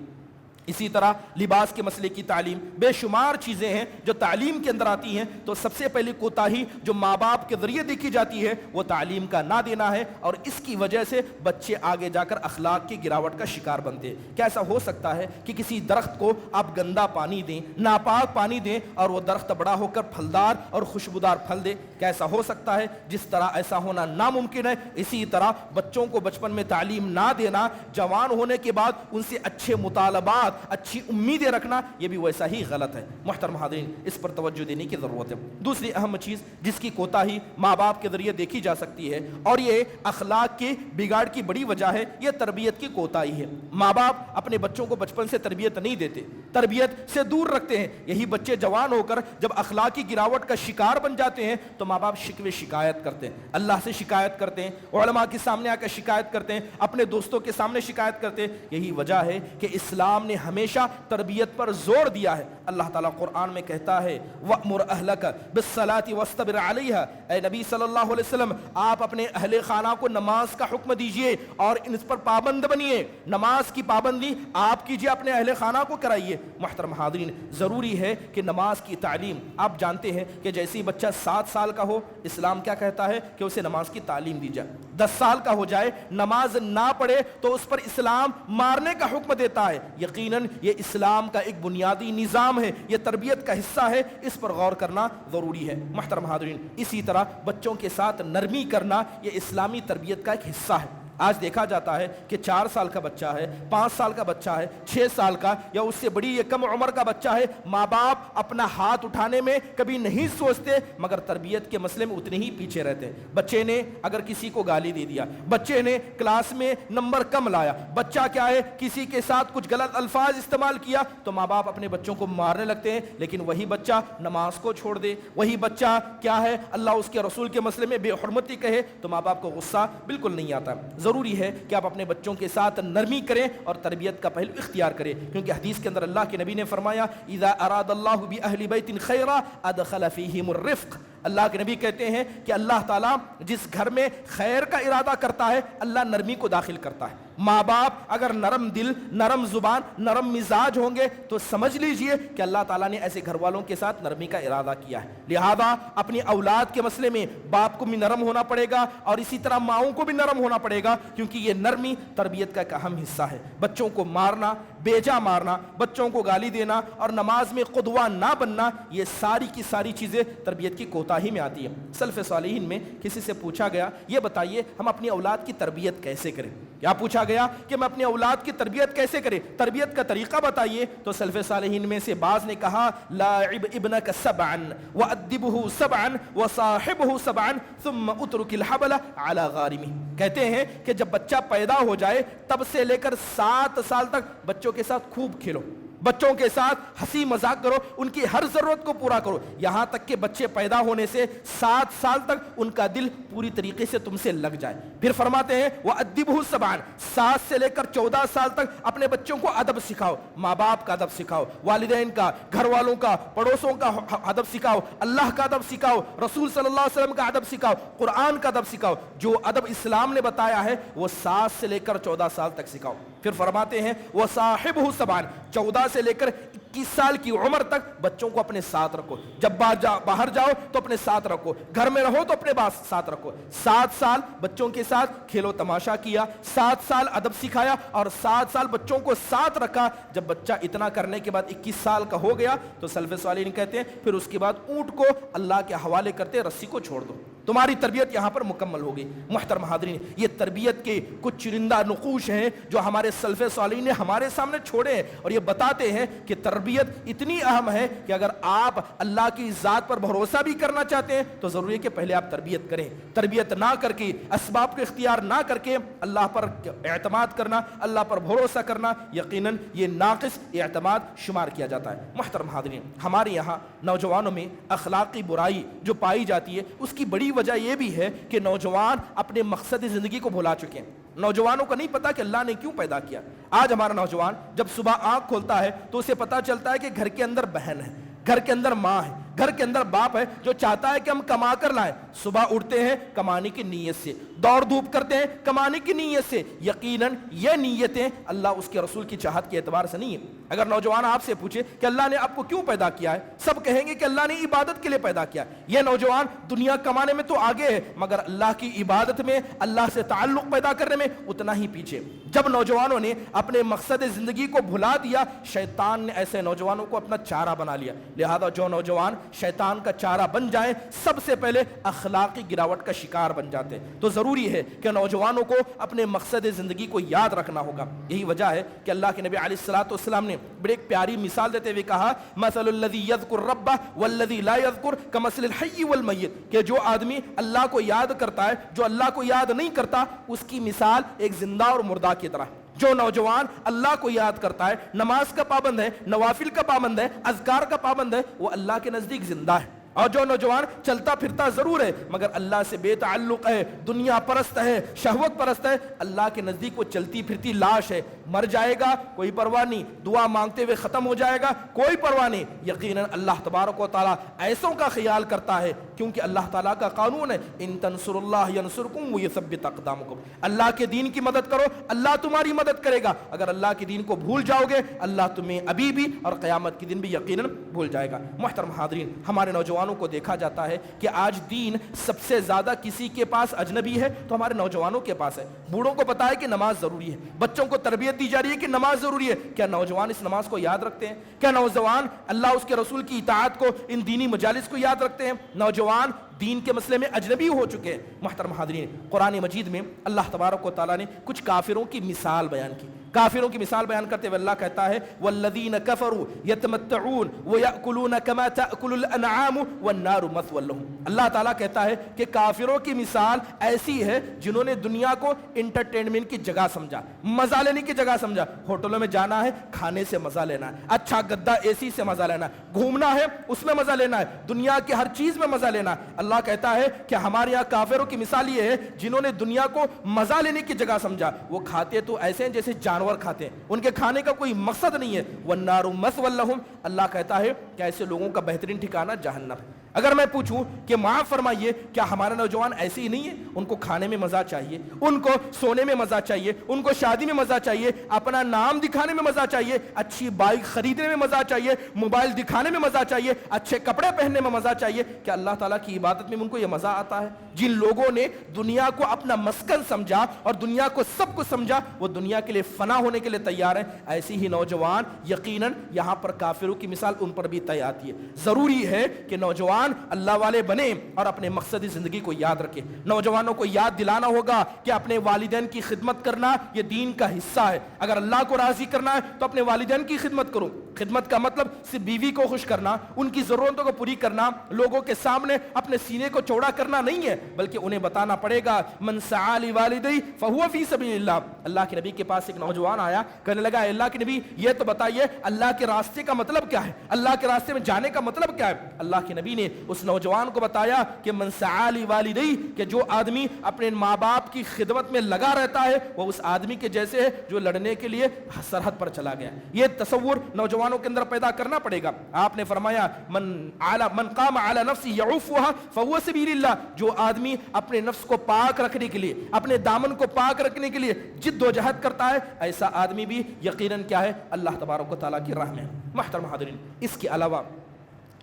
اسی طرح لباس کے مسئلے کی تعلیم, بے شمار چیزیں ہیں جو تعلیم کے اندر آتی ہیں. تو سب سے پہلی کوتاہی جو ماں باپ کے ذریعے دیکھی جاتی ہے وہ تعلیم کا نہ دینا ہے, اور اس کی وجہ سے بچے آگے جا کر اخلاق کی گراوٹ کا شکار بنتے ہیں. کیا ایسا ہو سکتا ہے کہ کسی درخت کو آپ گندا پانی دیں, ناپاک پانی دیں, اور وہ درخت بڑا ہو کر پھلدار اور خوشبودار پھل دے؟ کیا ایسا ہو سکتا ہے؟ جس طرح ایسا ہونا ناممکن ہے, اسی طرح بچوں کو بچپن میں تعلیم نہ دینا, جوان ہونے کے بعد ان سے اچھے مطالبات, اچھی امیدیں رکھنا, یہ بھی ویسا ہی غلط ہے. محترم حاضرین, اس پر توجہ دینے کی ضرورت ہے. دوسری اہم چیز جس کی کوتاہی ماں باپ کے ذریعے دیکھی جا سکتی ہے, اور یہ اخلاق کی بگاڑ کی بڑی وجہ ہے, یہ تربیت کی کوتاہی ہے. ماں باپ اپنے بچوں کو بچپن سے تربیت نہیں دیتے, تربیت سے دور رکھتے ہیں. یہی بچے جوان ہو کر جب اخلاقی گراوٹ کا شکار بن جاتے ہیں تو ماں باپ شکوے شکایت کرتے ہیں, اللہ سے شکایت کرتے ہیں, علماء کے سامنے آ کر شکایت کرتے ہیں, اپنے دوستوں کے سامنے شکایت کرتے ہیں. یہی وجہ ہے کہ اسلام نے ہمیشہ تربیت پر زور دیا ہے. اللہ تعالیٰ قرآن میں کہتا ہے وَأْمُرْ أَهْلَكَ بِالصَّلَاةِ وَاسْتَبِرْ عَلَيْهَا, اے نبی صلی اللہ علیہ وسلم آپ اپنے اہل خانہ کو نماز کا حکم دیجئے اور اس پر پابند بنیے. نماز کی پابندی آپ کیجئے, اپنے اہل خانہ کو کرائیے. محترم حاضرین, ضروری ہے کہ نماز کی تعلیم, آپ جانتے ہیں کہ جیسے ہی بچہ 7 سال کا ہو, اسلام کیا کہتا ہے کہ اسے نماز کی تعلیم دی جائے. 10 سال کا ہو جائے, نماز نہ پڑھے تو اس پر اسلام مارنے کا حکم دیتا ہے. یقین یقیناً یہ اسلام کا ایک بنیادی نظام ہے، یہ تربیت کا حصہ ہے، اس پر غور کرنا ضروری ہے۔ محترم حاضرین، اسی طرح بچوں کے ساتھ نرمی کرنا یہ اسلامی تربیت کا ایک حصہ ہے۔ آج دیکھا جاتا ہے کہ 4 سال کا بچہ ہے، 5 سال کا بچہ ہے، 6 سال کا یا اس سے بڑی یا کم عمر کا بچہ ہے، ماں باپ اپنا ہاتھ اٹھانے میں کبھی نہیں سوچتے، مگر تربیت کے مسئلے میں اتنے ہی پیچھے رہتے ہیں۔ بچے نے اگر کسی کو گالی دے دیا، بچے نے کلاس میں نمبر کم لایا، بچہ کیا ہے کسی کے ساتھ کچھ غلط الفاظ استعمال کیا، تو ماں باپ اپنے بچوں کو مارنے لگتے ہیں۔ لیکن وہی بچہ نماز کو چھوڑ دے، وہی بچہ کیا ہے اللہ اس کے رسول کے مسئلے میں بے حرمتی کہے، تو ماں باپ کو غصہ بالکل نہیں آتا۔ ضروری ہے کہ آپ اپنے بچوں کے ساتھ نرمی کریں اور تربیت کا پہلو اختیار کریں، کیونکہ حدیث کے اندر اللہ کے نبی نے فرمایا اذا اراد اللہ باہل بیت خیرا ادخل فیہم الرفق۔ اللہ کے نبی کہتے ہیں کہ اللہ تعالیٰ جس گھر میں خیر کا ارادہ کرتا ہے اللہ نرمی کو داخل کرتا ہے۔ ماں باپ اگر نرم دل، نرم زبان، نرم مزاج ہوں گے تو سمجھ لیجئے کہ اللہ تعالیٰ نے ایسے گھر والوں کے ساتھ نرمی کا ارادہ کیا ہے۔ لہذا اپنی اولاد کے مسئلے میں باپ کو بھی نرم ہونا پڑے گا اور اسی طرح ماؤں کو بھی نرم ہونا پڑے گا، کیونکہ یہ نرمی تربیت کا ایک اہم حصہ ہے۔ بچوں کو مارنا، بیجا مارنا، بچوں کو گالی دینا اور نماز میں قدوہ نہ بننا، یہ ساری کی ساری چیزیں تربیت کی کوتاہی میں آتی ہیں۔ سلف صالحین میں کسی سے پوچھا گیا یہ بتائیے ہم اپنی اولاد کی تربیت کیسے کریں؟ کیا پوچھا گیا کہ میں اپنی اولاد کی تربیت کیسے کریں، تربیت کا طریقہ بتائیے؟ تو سلف صالحین میں سے بعض نے کہا لاعب ابنک سبعا وادبہ سبعا وصاحبہ سبعا ثم اترک الحبل علی غارمہ۔ کہتے ہیں کہ جب بچہ پیدا ہو جائے تب سے لے کر 7 سال تک بچوں کے ساتھ خوب کھیلو، بچوں کے ساتھ ہنسی مذاق کرو، ان کی ہر ضرورت کو پورا کرو، یہاں تک کہ بچے پیدا ہونے سے 7 سال تک ان کا دل پوری طریقے سے تم سے لگ جائے۔ پھر فرماتے ہیں وَأَدِّبْهُ سَبْعًا، 7 سے لے کر 14 سال تک اپنے بچوں کو ادب سکھاؤ، ماں باپ کا ادب سکھاؤ، والدین کا، گھر والوں کا، پڑوسوں کا ادب سکھاؤ، اللہ کا ادب سکھاؤ، رسول صلی اللہ علیہ وسلم کا ادب سکھاؤ، قرآن کا ادب سکھاؤ، جو ادب اسلام نے بتایا ہے وہ 7 سے لے کر 14 سال تک سکھاؤ۔ پھر فرماتے ہیں وَصَاحِبْهُ سَبْعًا، 14 سے لے کر 21 سال کی عمر تک بچوں کو اپنے ساتھ رکھو، جب باہر جاؤ تو اپنے ساتھ رکھو، گھر میں رہو تو اپنے ساتھ رکھو۔ 7 سال بچوں کے ساتھ کھیلو تماشا کیا، 7 سال ادب سکھایا اور 7 سال بچوں کو ساتھ رکھا۔ جب بچہ اتنا کرنے کے بعد 21 سال کا ہو گیا تو سلف صالحین کہتے ہیں پھر اس کے بعد اونٹ کو اللہ کے حوالے کرتے رسی کو چھوڑ دو، تمہاری تربیت یہاں پر مکمل ہوگی۔ محترم حاضرین، یہ تربیت کے کچھ چرندہ نقوش ہیں جو ہمارے سلف صالحین نے ہمارے سامنے چھوڑے ہیں اور یہ بتاتے ہیں کہ تربیت اتنی اہم ہے کہ اگر آپ اللہ کی ذات پر بھروسہ بھی کرنا چاہتے ہیں تو ضروری ہے کہ پہلے آپ تربیت کریں۔ تربیت نہ کر کے، اسباب کو اختیار نہ کر کے اللہ پر اعتماد کرنا، اللہ پر بھروسہ کرنا، یقیناً یہ ناقص اعتماد شمار کیا جاتا ہے۔ محترم حاضرین، ہمارے یہاں نوجوانوں میں اخلاقی برائی جو پائی جاتی ہے اس کی بڑی وجہ یہ بھی ہے کہ نوجوان اپنے مقصد زندگی کو بھلا چکے ہیں۔ نوجوانوں کو نہیں پتا کہ اللہ نے کیوں پیدا کیا۔ آج ہمارا نوجوان جب صبح آنکھ کھولتا ہے تو اسے پتا چلتا ہے کہ گھر کے اندر بہن ہے، گھر کے اندر ماں ہے، گھر کے اندر باپ ہے جو چاہتا ہے کہ ہم کما کر لائیں۔ صبح اٹھتے ہیں کمانے کی نیت سے، دوڑ دھوپ کرتے ہیں کمانے کی نیت سے۔ یقیناً یہ نیتیں اللہ اس کے رسول کی چاہت کے اعتبار سے نہیں ہے۔ اگر نوجوان آپ سے پوچھے کہ اللہ نے آپ کو کیوں پیدا کیا ہے، سب کہیں گے کہ اللہ نے عبادت کے لیے پیدا کیا۔ یہ نوجوان دنیا کمانے میں تو آگے ہے مگر اللہ کی عبادت میں، اللہ سے تعلق پیدا کرنے میں اتنا ہی پیچھے۔ جب نوجوانوں نے اپنے مقصد زندگی کو بھلا دیا، شیطان نے ایسے نوجوانوں کو اپنا چارہ بنا لیا۔ لہذا جو نوجوان شیطان کا چارہ بن جائیں سب سے پہلے اخلاقی گراوٹ کا شکار بن جاتے ہیں۔ تو ضروری ہے کہ نوجوانوں کو اپنے مقصد زندگی کو یاد رکھنا ہوگا۔ یہی وجہ ہے کہ اللہ کے نبی علیہ الصلوۃ والسلام نے بڑی ایک پیاری مثال دیتے ہوئے کہا مثل الذی یذکر ربہ والذی لا یذکر کمثل الحی والمیت، کہ جو آدمی اللہ کو یاد کرتا ہے، جو اللہ کو یاد نہیں کرتا، اس کی مثال ایک زندہ اور مردہ کی طرح۔ جو نوجوان اللہ کو یاد کرتا ہے، نماز کا پابند ہے، نوافل کا پابند ہے، اذکار کا پابند ہے، وہ اللہ کے نزدیک زندہ ہے۔ اور جو نوجوان چلتا پھرتا ضرور ہے مگر اللہ سے بے تعلق ہے، دنیا پرست ہے، شہوت پرست ہے، اللہ کے نزدیک وہ چلتی پھرتی لاش ہے۔ مر جائے گا کوئی پرواہ نہیں، دعا مانگتے ہوئے ختم ہو جائے گا کوئی پرواہ نہیں۔ یقیناً اللہ تبارک و تعالیٰ ایسوں کا خیال کرتا ہے، کیونکہ اللہ تعالیٰ کا قانون ہے ان تنصر اللہ ینصرکم ویثبت اقدامکم، اللہ کے دین کی مدد کرو اللہ تمہاری مدد کرے گا۔ اگر اللہ کے دین کو بھول جاؤ گے اللہ تمہیں ابھی بھی اور قیامت کے دن بھی یقیناً بھول جائے گا۔ محترم حاضرین، ہمارے نوجوان نوجوانوں کو دیکھا جاتا ہے کہ آج دین سب سے زیادہ کسی کے پاس اجنبی ہے تو ہمارے نوجوانوں کے پاس ہے. بوڑھوں کو پتا ہے کہ نماز ضروری ہے, بچوں کو تربیت دی جا رہی ہے کہ نماز ضروری ہے. کیا نوجوان اس نماز کو یاد رکھتے ہیں؟ کیا نوجوان اللہ اس کے رسول کی اطاعت کو, ان دینی مجالس کو یاد رکھتے ہیں؟ نوجوان دین کے مسئلے میں اجنبی ہو چکے ہیں. محترم حاضرین, قرآن مجید میں اللہ تبارک و تعالیٰ نے کچھ کافروں کی مثال بیان کی. کافروں کی مثال بیان کرتے ہوئے اللہ کہتا ہے وَالَّذِينَ كَفَرُوا يَتَمَتَّعُونَ وَيَأْكُلُونَ كَمَا تَأْكُلُ الْأَنْعَامُ وَالنَّارُ مَثْوًى لَهُمْ. اللہ تعالیٰ کہتا ہے کہ کافروں کی مثال ایسی ہے جنہوں نے دنیا کو انٹرٹینمنٹ کی جگہ سمجھا, مزہ لینے کی جگہ سمجھا. ہوٹلوں میں جانا ہے, کھانے سے مزہ لینا ہے, اچھا گدا اے سی سے مزہ لینا ہے, گھومنا ہے اس میں مزہ لینا ہے, دنیا کی ہر چیز میں مزہ لینا ہے. اللہ کہتا ہے کہ ہمارے یہاں کافروں کی مثال یہ ہے جنہوں نے دنیا کو مزہ لینے کی جگہ سمجھا. وہ کھاتے تو ایسے ہیں جیسے جانور کھاتے ہیں, ان کے کھانے کا کوئی مقصد نہیں ہے. وَالنَّارُ مَثْوًى لَهُمْ. اللہ کہتا ہے کہ ایسے لوگوں کا بہترین ٹھکانہ جہنم ہے. اگر میں پوچھوں کہ معاف فرمائیے کیا ہمارے نوجوان ایسے ہی نہیں ہیں؟ ان کو کھانے میں مزہ چاہیے, ان کو سونے میں مزہ چاہیے, ان کو شادی میں مزہ چاہیے, اپنا نام دکھانے میں مزہ چاہیے, اچھی بائک خریدنے میں مزہ چاہیے, موبائل دکھانے میں مزہ چاہیے, اچھے کپڑے پہننے میں مزہ چاہیے. کیا اللہ تعالیٰ کی عبادت میں ان کو یہ مزہ آتا ہے؟ جن لوگوں نے دنیا کو اپنا مسکن سمجھا اور دنیا کو سب کچھ سمجھا, وہ دنیا کے لیے فنا ہونے کے لیے تیار ہیں. ایسی ہی نوجوان یقیناً یہاں پر کافروں کی مثال ان پر بھی طے آتی ہے. ضروری ہے کہ نوجوان اللہ والے بنے اور اپنے مقصدی زندگی کو یاد رکھے. نوجوانوں کو یاد دلانا ہوگا کہ اپنے والدین کی خدمت کرنا یہ دین کا حصہ ہے. اگر اللہ کو راضی کرنا ہے تو اپنے والدین کی خدمت کرو. خدمت کا مطلب صرف بیوی کو خوش کرنا, ان کی ضرورتوں کو پوری کرنا, لوگوں کے سامنے اپنے سینے کو چوڑا کرنا نہیں ہے, بلکہ انہیں بتانا پڑے گا من سعی لوالدی فہو فی سبیل اللہ. اللہ کے نبی کے پاس ایک نوجوان آیا, کہنے لگا اے اللہ کے نبی یہ تو بتائیے اللہ کے راستے کا مطلب کیا ہے, اللہ کے راستے میں جانے کا مطلب کیا ہے؟ اللہ کے نبی نے اس نوجوان کو بتایا کہ من سعی لوالدی, کہ جو آدمی اپنے ماں باپ کی خدمت میں لگا رہتا ہے وہ اس آدمی کے جیسے ہے جو لڑنے کے لیے سرحد پر چلا گیا. یہ تصور نوجوانوں کے اندر پیدا کرنا پڑے گا. آپ نے فرمایا من قام علی نفسی یعوفها فهو سبیل اللہ. جو آدمی اپنے نفس کو پاک رکھنے کے لیے, اپنے دامن کو پاک رکھنے کے لیے جد و جہد کرتا ہے, ایسا آدمی بھی یقیناً کیا ہے, اللہ تبارک و تعالیٰ کی راہ میں. محترم حاضرین, اس کے علاوہ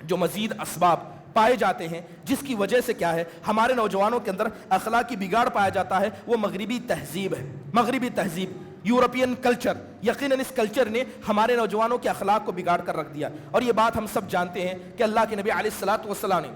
جو مزید اسباب پائے جاتے ہیں جس کی وجہ سے کیا ہے ہمارے نوجوانوں کے اندر اخلاقی بگاڑ پایا جاتا ہے, وہ مغربی تہذیب ہے. مغربی تہذیب, یورپین کلچر. یقیناً اس کلچر نے ہمارے نوجوانوں کے اخلاق کو بگاڑ کر رکھ دیا. اور یہ بات ہم سب جانتے ہیں کہ اللہ کے نبی علیہ الصلوۃ والسلام نے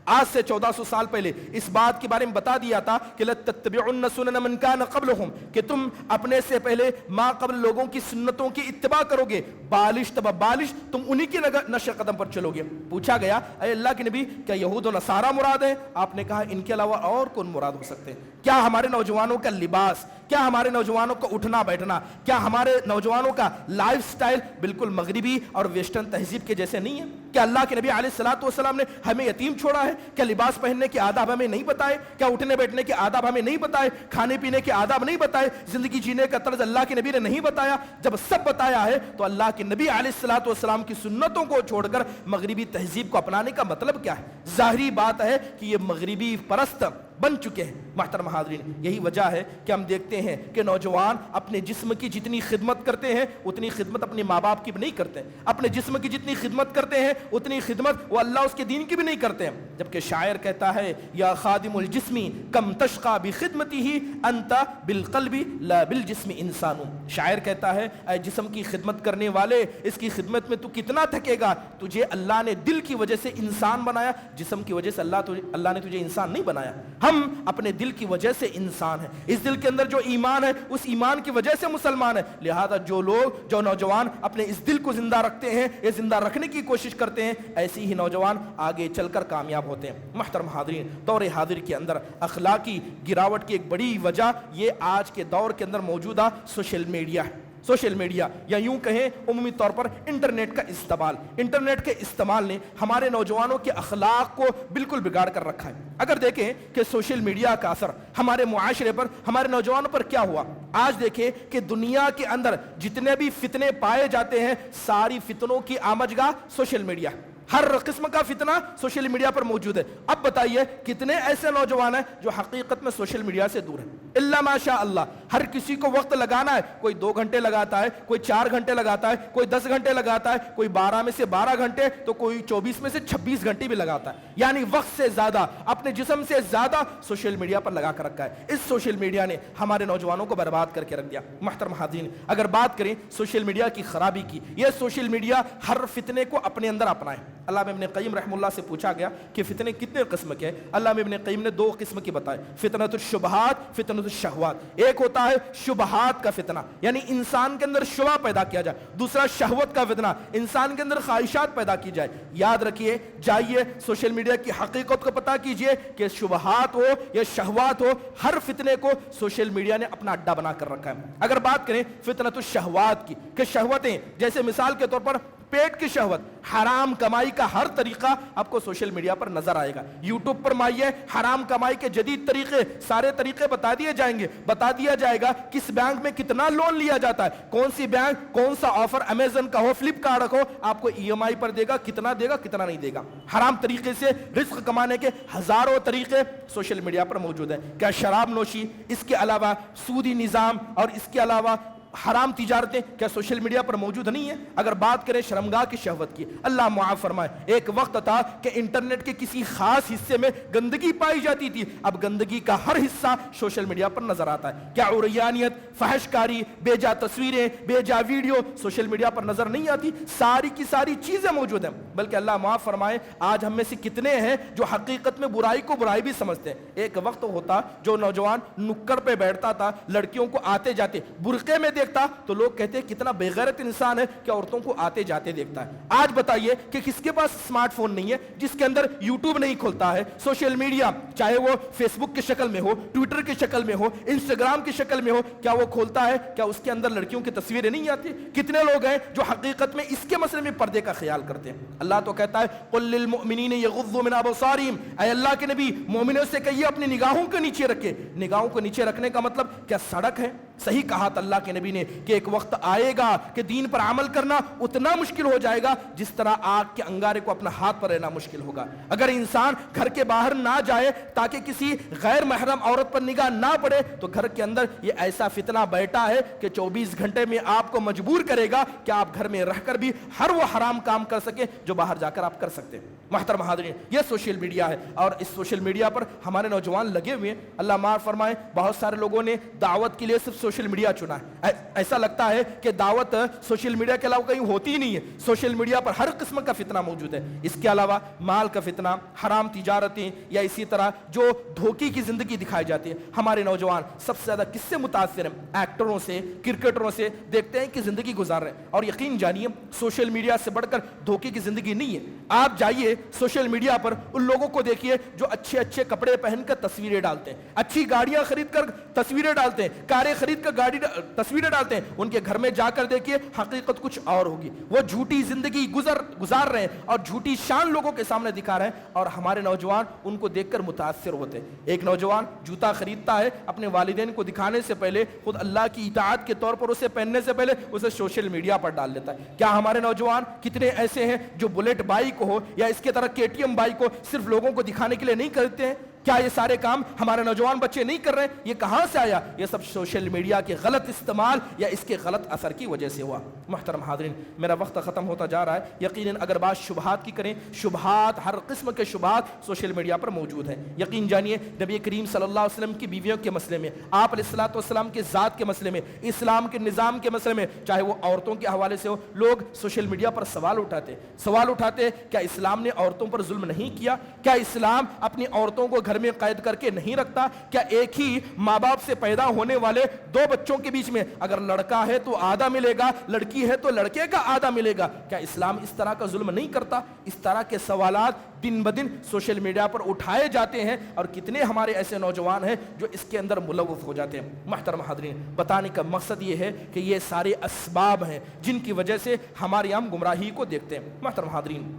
آج سے 1400 سال پہلے اس بات کے بارے میں بتا دیا تھا کہ لَتَتَّبِعُنَّ سُنَنَ مَنْ كَانَ قَبْلَهُمْ, کہ تم اپنے سے پہلے ما قبل لوگوں کی سنتوں کی اتباع کرو گے. بالش تبا بالش, تم انہی کے نقش قدم پر چلو گے. پوچھا گیا اے اللہ کے نبی کیا یہود و نصارہ مراد ہیں؟ آپ نے کہا ان کے علاوہ اور کون مراد ہو سکتے ہیں؟ کیا ہمارے نوجوانوں کا لباس, کیا ہمارے نوجوانوں کا اٹھنا بیٹھنا, کیا ہمارے نوجوانوں کا لائف سٹائل بالکل مغربی اور ویسٹرن تہذیب کے جیسے نہیں ہے؟ کیا اللہ کے نبی علیہ الصلوۃ والسلام نے ہمیں یتیم چھوڑا ہے؟ کیا لباس پہننے کے آداب ہمیں نہیں بتائے؟ کیا اٹھنے بیٹھنے کے آداب ہمیں نہیں بتائے؟ کھانے پینے کے آداب نہیں بتائے؟ زندگی جینے کا طرز اللہ کے نبی نے نہیں بتایا؟ جب سب بتایا ہے تو اللہ کے نبی علیہ الصلوۃ والسلام کی سنتوں کو چھوڑ کر مغربی تہذیب کو اپنانے کا مطلب کیا ہے؟ ظاہری بات ہے کہ یہ مغربی پرست بن چکے ہیں. محترم حاضرین, یہی وجہ ہے کہ ہم دیکھتے ہیں کہ نوجوان اپنے جسم کی جتنی خدمت کرتے ہیں اتنی خدمت اپنے ماں باپ کی بھی نہیں کرتے. اپنے جسم کی جتنی خدمت کرتے ہیں اتنی خدمت وہ اللہ اس کے دین کی بھی نہیں کرتے ہیں. جبکہ شاعر کہتا ہے یا خادم الجسم کم تشقى بخدمته انت بالقلب لا بالجسم انسان. شاعر کہتا ہے اے جسم کی خدمت کرنے والے, اس کی خدمت میں تو کتنا تھکے گا, تجھے اللہ نے دل کی وجہ سے انسان بنایا, جسم کی وجہ سے اللہ نے تجھے انسان نہیں بنایا. ہم اپنے دل کی وجہ سے انسان ہیں, اس دل کے اندر جو ایمان ہے اس ایمان کی وجہ سے مسلمان ہے. لہذا جو نوجوان اپنے اس دل کو زندہ رکھتے ہیں, یہ زندہ رکھنے کی کوشش کرتے ہیں, ایسی ہی نوجوان آگے چل کر کامیاب ہوتے ہیں. محترم حاضرین, دور حاضر کے اندر اخلاقی گراوٹ کی ایک بڑی وجہ یہ آج کے دور کے اندر موجودہ سوشل میڈیا ہے. سوشل میڈیا یا یوں کہیں عمومی طور پر انٹرنیٹ کا استعمال. انٹرنیٹ کے استعمال نے ہمارے نوجوانوں کے اخلاق کو بالکل بگاڑ کر رکھا ہے. اگر دیکھیں کہ سوشل میڈیا کا اثر ہمارے معاشرے پر, ہمارے نوجوانوں پر کیا ہوا, آج دیکھیں کہ دنیا کے اندر جتنے بھی فتنے پائے جاتے ہیں ساری فتنوں کی آمجگاہ سوشل میڈیا. ہر قسم کا فتنہ سوشل میڈیا پر موجود ہے. اب بتائیے کتنے ایسے نوجوان ہیں جو حقیقت میں سوشل میڈیا سے دور ہیں؟ الا ماشاء اللہ. ہر کسی کو وقت لگانا ہے. کوئی 2 گھنٹے لگاتا ہے, کوئی 4 گھنٹے لگاتا ہے, کوئی 10 گھنٹے لگاتا ہے, کوئی 12 میں سے 12 گھنٹے, تو کوئی 24 میں سے 26 گھنٹے بھی لگاتا ہے. یعنی وقت سے زیادہ, اپنے جسم سے زیادہ سوشل میڈیا پر لگا کر رکھا ہے. اس سوشل میڈیا نے ہمارے نوجوانوں کو برباد کر کے رکھ دیا. محترم حاضرین, اگر بات کریں سوشل میڈیا کی خرابی کی, یہ سوشل میڈیا ہر فتنے کو اپنے اندر اپنائے. علامہ ابن قیم رحمہ اللہ سے پوچھا گیا کہ فتنے کتنے قسم کے ہیں؟ علامہ ابن قیم نے 2 قسم کی بتائے, فتنۃ الشبہات, فتنۃ الشہوات. ایک ہوتا ہے شبہات کا فتنہ, یعنی انسان کے اندر شبہ پیدا کیا جائے. دوسرا شہوت کا فتنہ, انسان کے اندر خواہشات پیدا کی جائے. یاد رکھیے, جائیے سوشل میڈیا کی حقیقت کو پتہ کیجئے کہ شبہات ہو یا شہوات ہو, ہر فتنے کو سوشل میڈیا نے اپنا اڈا بنا کر رکھا ہے. اگر بات کریں فتنۃ الشہوات کی, کہ شہوتیں, جیسے مثال کے طور پر پیٹ کی شہوت, حرام کمائی کا ہر طریقہ آپ کو سوشل میڈیا پر نظر آئے گا. یوٹیوب پر مائیے, حرام کمائی کے جدید طریقے, سارے طریقے بتا دیے جائیں گے. بتا دیا جائے گا کس بینک میں کتنا لون لیا جاتا ہے, کون سی بینک, کون سا آفر امیزن کا ہو, فلپ کارٹ ہو, آپ کو EMI پر دے گا, کتنا دے گا, کتنا نہیں دے گا. حرام طریقے سے رزق کمانے کے ہزاروں طریقے سوشل میڈیا پر موجود ہیں. کیا شراب نوشی, اس کے علاوہ سودی نظام, اور اس کے علاوہ حرام تجارتیں کیا سوشل میڈیا پر موجود نہیں ہیں؟ اگر بات کریں شرمگاہ کی شہوت کی, اللہ معاف فرمائے, ایک وقت تھا کہ انٹرنیٹ کے کسی خاص حصے میں گندگی پائی جاتی تھی, اب گندگی کا ہر حصہ سوشل میڈیا پر نظر آتا ہے. کیا عریانیت, فحش کاری, بے جا تصویریں, بے جا ویڈیو سوشل میڈیا پر نظر نہیں آتی؟ ساری کی ساری چیزیں موجود ہیں. بلکہ اللہ معاف فرمائے, آج ہم میں سے کتنے ہیں جو حقیقت میں برائی کو برائی بھی سمجھتے ہیں. ایک وقت ہوتا جو نوجوان نکڑ پہ بیٹھتا تھا, لڑکیوں کو آتے جاتے برقعے میں دیکھتا تو لوگ کہتے ہیں کتنا بے غیرت انسان ہے کہ عورتوں کو آتے جاتے دیکھتا ہے. آج بتائیے کہ کس کے پاس اسمارٹ فون نہیں ہے جس کے اندر یوٹیوب نہیں کھلتا ہے, سوشل میڈیا چاہے وہ فیس بک کی شکل میں ہو, ٹویٹر کی شکل میں ہو, انسٹاگرام کی شکل میں ہو, کیا وہ کھولتا ہے؟ کیا اس کے اندر لڑکیوں کی تصویریں نہیں آتی؟ کتنے لوگ ہیں جو حقیقت میں اس کے مسئلے میں پردے کا خیال کرتے ہیں؟ اللہ تو کہتا ہے قل للمؤمنین یغضوا من ابصارہم, اے اللہ کے نبی مومنوں سے کہیے اپنی نگاہوں کو نیچے رکھے. نگاہوں کو نیچے رکھنے کا مطلب کیا سڑک ہے؟ صحیح کہا تھا اللہ کے نبی نے کہ ایک وقت آئے گا کہ دین پر عمل کرنا اتنا مشکل ہو جائے گا جس طرح آگ کے انگارے کو اپنا ہاتھ پر رہنا مشکل ہوگا. اگر انسان گھر کے باہر نہ جائے تاکہ کسی غیر محرم عورت پر نگاہ نہ پڑے, تو گھر کے اندر یہ ایسا فتنہ بیٹھا ہے کہ 24 گھنٹے میں آپ کو مجبور کرے گا کہ آپ گھر میں رہ کر بھی ہر وہ حرام کام کر سکیں جو باہر جا کر آپ کر سکتے ہیں. محترم حاضرین, یہ سوشل میڈیا ہے, اور اس سوشل میڈیا پر ہمارے نوجوان لگے ہوئے ہیں. اللہ معاف فرمائے, بہت سارے لوگوں نے دعوت کے لیے صرف سوشل میڈیا چنا ہے. ایسا لگتا ہے کہ دعوت سوشل میڈیا کے علاوہ کہیں ہوتی ہی نہیں ہے. سوشل میڈیا پر ہر قسم کا فتنہ موجود ہے. اس کے علاوہ مال کا فتنہ, حرام تجارتیں, یا اسی طرح جو دھوکے کی زندگی دکھائی جاتی ہے. ہمارے نوجوان سب سے زیادہ کس سے متاثر ہیں؟ ایکٹروں سے, کرکٹروں سے دیکھتے ہیں کہ زندگی گزار رہے ہیں. اور یقین جانیے سوشل میڈیا سے بڑھ کر دھوکے کی زندگی نہیں ہے. آپ جائیے سوشل میڈیا پر ان لوگوں کو دیکھیے جو اچھے اچھے کپڑے پہن کر تصویریں ڈالتے ہیں, اچھی گاڑیاں خرید کر تصویریں ڈالتے ہیں, کاریں خرید کر تصویریں ڈالتے ہیں. ان کے گھر میں جا کر دیکھیے حقیقت کچھ اور ہوگی. وہ جھوٹی زندگی گزار رہے ہیں اور جھوٹی شان لوگوں کے سامنے دکھا رہے ہیں, اور ہمارے نوجوان ان کو دیکھ کر متاثر ہوتے ہیں. ایک نوجوان جوتا خریدتا ہے, اپنے والدین کو دکھانے سے پہلے, خود اللہ کی اطاعت کے طور پر اسے پہننے سے پہلے اسے سوشل میڈیا پر ڈال دیتا ہے. کیا ہمارے نوجوان کتنے ایسے ہیں جو بلیٹ بائک ہو یا اس کے طرح KTM بائک کو صرف لوگوں کو دکھانے کے لیے نہیں کرتے ہیں؟ کیا یہ سارے کام ہمارے نوجوان بچے نہیں کر رہے ہیں؟ یہ کہاں سے آیا؟ یہ سب سوشل میڈیا کے غلط استعمال یا اس کے غلط اثر کی وجہ سے ہوا. محترم حاضرین, میرا وقت ختم ہوتا جا رہا ہے. یقیناً اگر بات شبہات کی کریں, شبہات, ہر قسم کے شبہات سوشل میڈیا پر موجود ہیں. یقین جانیے نبی کریم صلی اللہ علیہ وسلم کی بیویوں کے مسئلے میں, آپ علیہ الصلوۃ والسلام کے ذات کے مسئلے میں, اسلام کے نظام کے مسئلے میں, چاہے وہ عورتوں کے حوالے سے ہو, لوگ سوشل میڈیا پر سوال اٹھاتے کیا اسلام نے عورتوں پر ظلم نہیں کیا؟ کیا اسلام اپنی عورتوں کو گھر میں قید کر کے نہیں رکھتا؟ کیا ایک ہی ماں باپ سے پیدا ہونے والے 2 بچوں کے بیچ میں اگر لڑکا ہے تو آدھا ملے گا, لڑکی ہے تو لڑکے کا آدھا ملے گا؟ کیا اسلام اس طرح کا ظلم نہیں کرتا؟ اس طرح کے سوالات دن بدن سوشل میڈیا پر اٹھائے جاتے ہیں, اور کتنے ہمارے ایسے نوجوان ہیں جو اس کے اندر ملوث ہو جاتے ہیں. محترم حاضرین, بتانے کا مقصد یہ ہے کہ یہ سارے اسباب ہیں جن کی وجہ سے ہمارے ہم گمراہی کو دیکھتے ہیں. محترم حاضرین,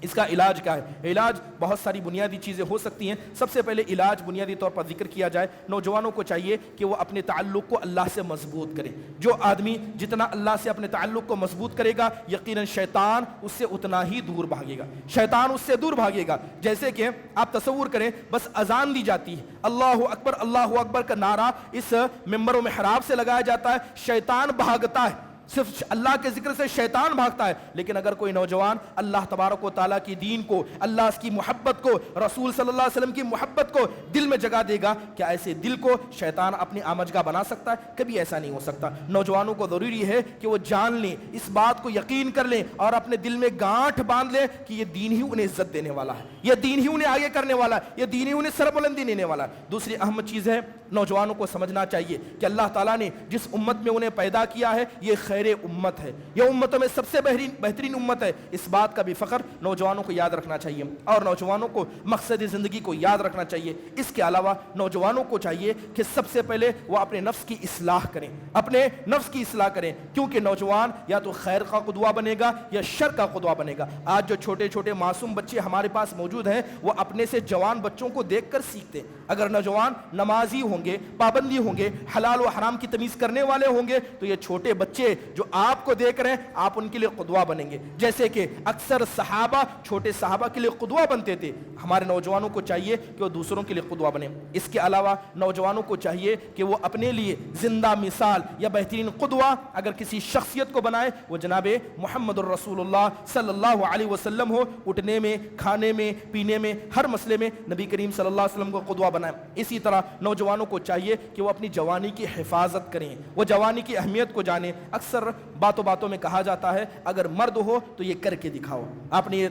اس کا علاج کیا ہے؟ علاج بہت ساری بنیادی چیزیں ہو سکتی ہیں. سب سے پہلے علاج بنیادی طور پر ذکر کیا جائے، نوجوانوں کو چاہیے کہ وہ اپنے تعلق کو اللہ سے مضبوط کرے. جو آدمی جتنا اللہ سے اپنے تعلق کو مضبوط کرے گا یقیناً شیطان اس سے اتنا ہی دور بھاگے گا، شیطان اس سے دور بھاگے گا. جیسے کہ آپ تصور کریں، بس اذان دی جاتی ہے، اللہ اکبر کا نعرہ اس ممبر و محراب سے لگایا جاتا ہے، شیطان بھاگتا ہے، صرف اللہ کے ذکر سے شیطان بھاگتا ہے. لیکن اگر کوئی نوجوان اللہ تبارک و تعالیٰ کی دین کو، اللہ کی محبت کو، رسول صلی اللہ علیہ وسلم کی محبت کو دل میں جگہ دے گا، کیا ایسے دل کو شیطان اپنی آمجگاہ بنا سکتا ہے؟ کبھی ایسا نہیں ہو سکتا. نوجوانوں کو ضروری ہے کہ وہ جان لیں، اس بات کو یقین کر لیں اور اپنے دل میں گانٹھ باندھ لیں کہ یہ دین ہی انہیں عزت دینے والا ہے، یہ دین ہی انہیں آگے کرنے والا ہے، یہ دین ہی انہیں سربلندی دینے والا ہے. دوسری اہم چیز ہے، نوجوانوں کو سمجھنا چاہیے کہ اللہ تعالیٰ نے جس امت میں انہیں پیدا کیا ہے یہ خیر امت ہے، یہ امتوں میں سب سے بہترین امت ہے. اس بات کا بھی فخر نوجوانوں کو یاد رکھنا چاہیے اور نوجوانوں کو مقصد زندگی کو یاد رکھنا چاہیے. اس کے علاوہ نوجوانوں کو چاہیے کہ سب سے پہلے وہ اپنے نفس کی اصلاح کریں، اپنے نفس کی اصلاح کریں، کیونکہ نوجوان یا تو خیر کا قدوہ بنے گا یا شر کا قدوہ بنے گا. آج جو چھوٹے چھوٹے معصوم بچے ہمارے پاس موجود ہیں وہ اپنے سے جوان بچوں کو دیکھ کر سیکھتے ہیں. اگر نوجوان نمازی ہوں گے، پابندی ہوں گے، حلال و حرام کی تمیز کرنے والے ہوں گے تو یہ چھوٹے بچے جو آپ کو دیکھ رہے ہیں آپ ان کے لیے قدوہ بنیں گے. جیسے کہ اکثر صحابہ چھوٹے صحابہ کے لیے قدوہ بنتے تھے، ہمارے نوجوانوں کو چاہیے کہ وہ دوسروں کے لیے قدوہ بنیں. اس کے علاوہ نوجوانوں کو چاہیے کہ وہ اپنے لیے زندہ مثال یا بہترین قدوہ اگر کسی شخصیت کو بنائے وہ جناب محمد الرسول اللہ صلی اللہ علیہ وسلم ہو. اٹھنے میں، کھانے میں، پینے میں، ہر مسئلے میں نبی کریم صلی اللہ علیہ وسلم کو قدوہ بنائیں. اسی طرح نوجوانوں کو چاہیے کہ وہ اپنی جوانی کی حفاظت کریں، وہ جوانی کی اہمیت کو جانیں. اکثر باتوں میں کہا جاتا ہے اگر مرد ہو تو یہ کر کے دکھاؤ. آپ نے یہ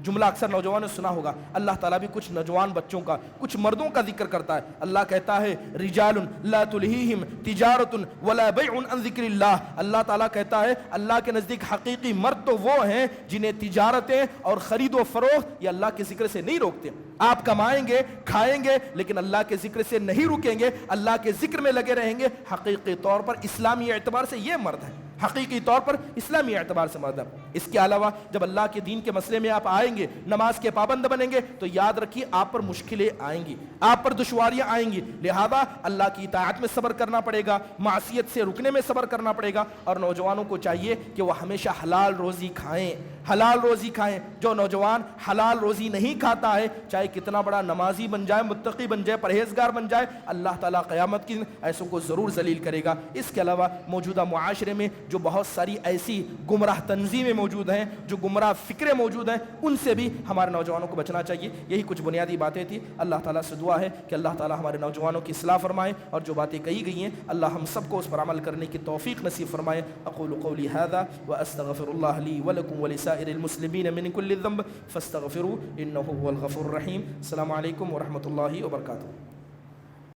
جملہ اکثر نوجوانوں نے سنا ہوگا. اللہ تعالیٰ بھی کچھ نوجوان بچوں کا، کچھ مردوں کا ذکر کرتا ہے. اللہ کہتا ہے رجال لا تلہیہم تجارت ولا بیع عن ذکر اللہ. اللہ تعالیٰ کہتا ہے اللہ کے نزدیک حقیقی مرد تو وہ ہیں جنہیں تجارتیں اور خرید و فروخت یہ اللہ کے ذکر سے نہیں روکتے. آپ کمائیں گے، کھائیں گے، لیکن اللہ کے ذکر سے نہیں رکیں گے، اللہ کے ذکر میں لگے رہیں گے. حقیقی طور پر اسلامی اعتبار سے یہ مرد ہے، حقیقی طور پر اسلامی اعتبار سے مرد ہے. اس کے علاوہ جب اللہ کے دین کے مسئلے میں آپ آئیں گے، نماز کے پابند بنیں گے تو یاد رکھیے آپ پر مشکلیں آئیں گی، آپ پر دشواریاں آئیں گی. لہذا اللہ کی اطاعت میں صبر کرنا پڑے گا، معصیت سے رکنے میں صبر کرنا پڑے گا. اور نوجوانوں کو چاہیے کہ وہ ہمیشہ حلال روزی کھائیں، حلال روزی کھائیں. جو نوجوان حلال روزی نہیں کھاتا ہے چاہے کتنا بڑا نمازی بن جائے، متقی بن جائے، پرہیزگار بن جائے، اللہ تعالیٰ قیامت کی ایسوں کو ضرور ذلیل کرے گا. اس کے علاوہ موجودہ معاشرے میں جو بہت ساری ایسی گمراہ تنظیمیں موجود ہیں، جو گمراہ فکریں موجود ہیں، ان سے بھی ہمارے نوجوانوں کو بچنا چاہیے. یہی کچھ بنیادی باتیں تھیں. اللہ تعالیٰ سے دعا ہے کہ اللہ تعالیٰ ہمارے نوجوانوں کی اصلاح فرمائے اور جو باتیں کہی گئی ہیں اللہ ہم سب کو اس پر عمل کرنے کی توفیق نصیب فرمائے. اقول قولی هذا واستغفر الله لي ولكم ولسائر المسلمين من كل ذنب فاستغفروه انه هو الغفور الرحيم. السلام علیکم ورحمۃ اللہ وبرکاتہ.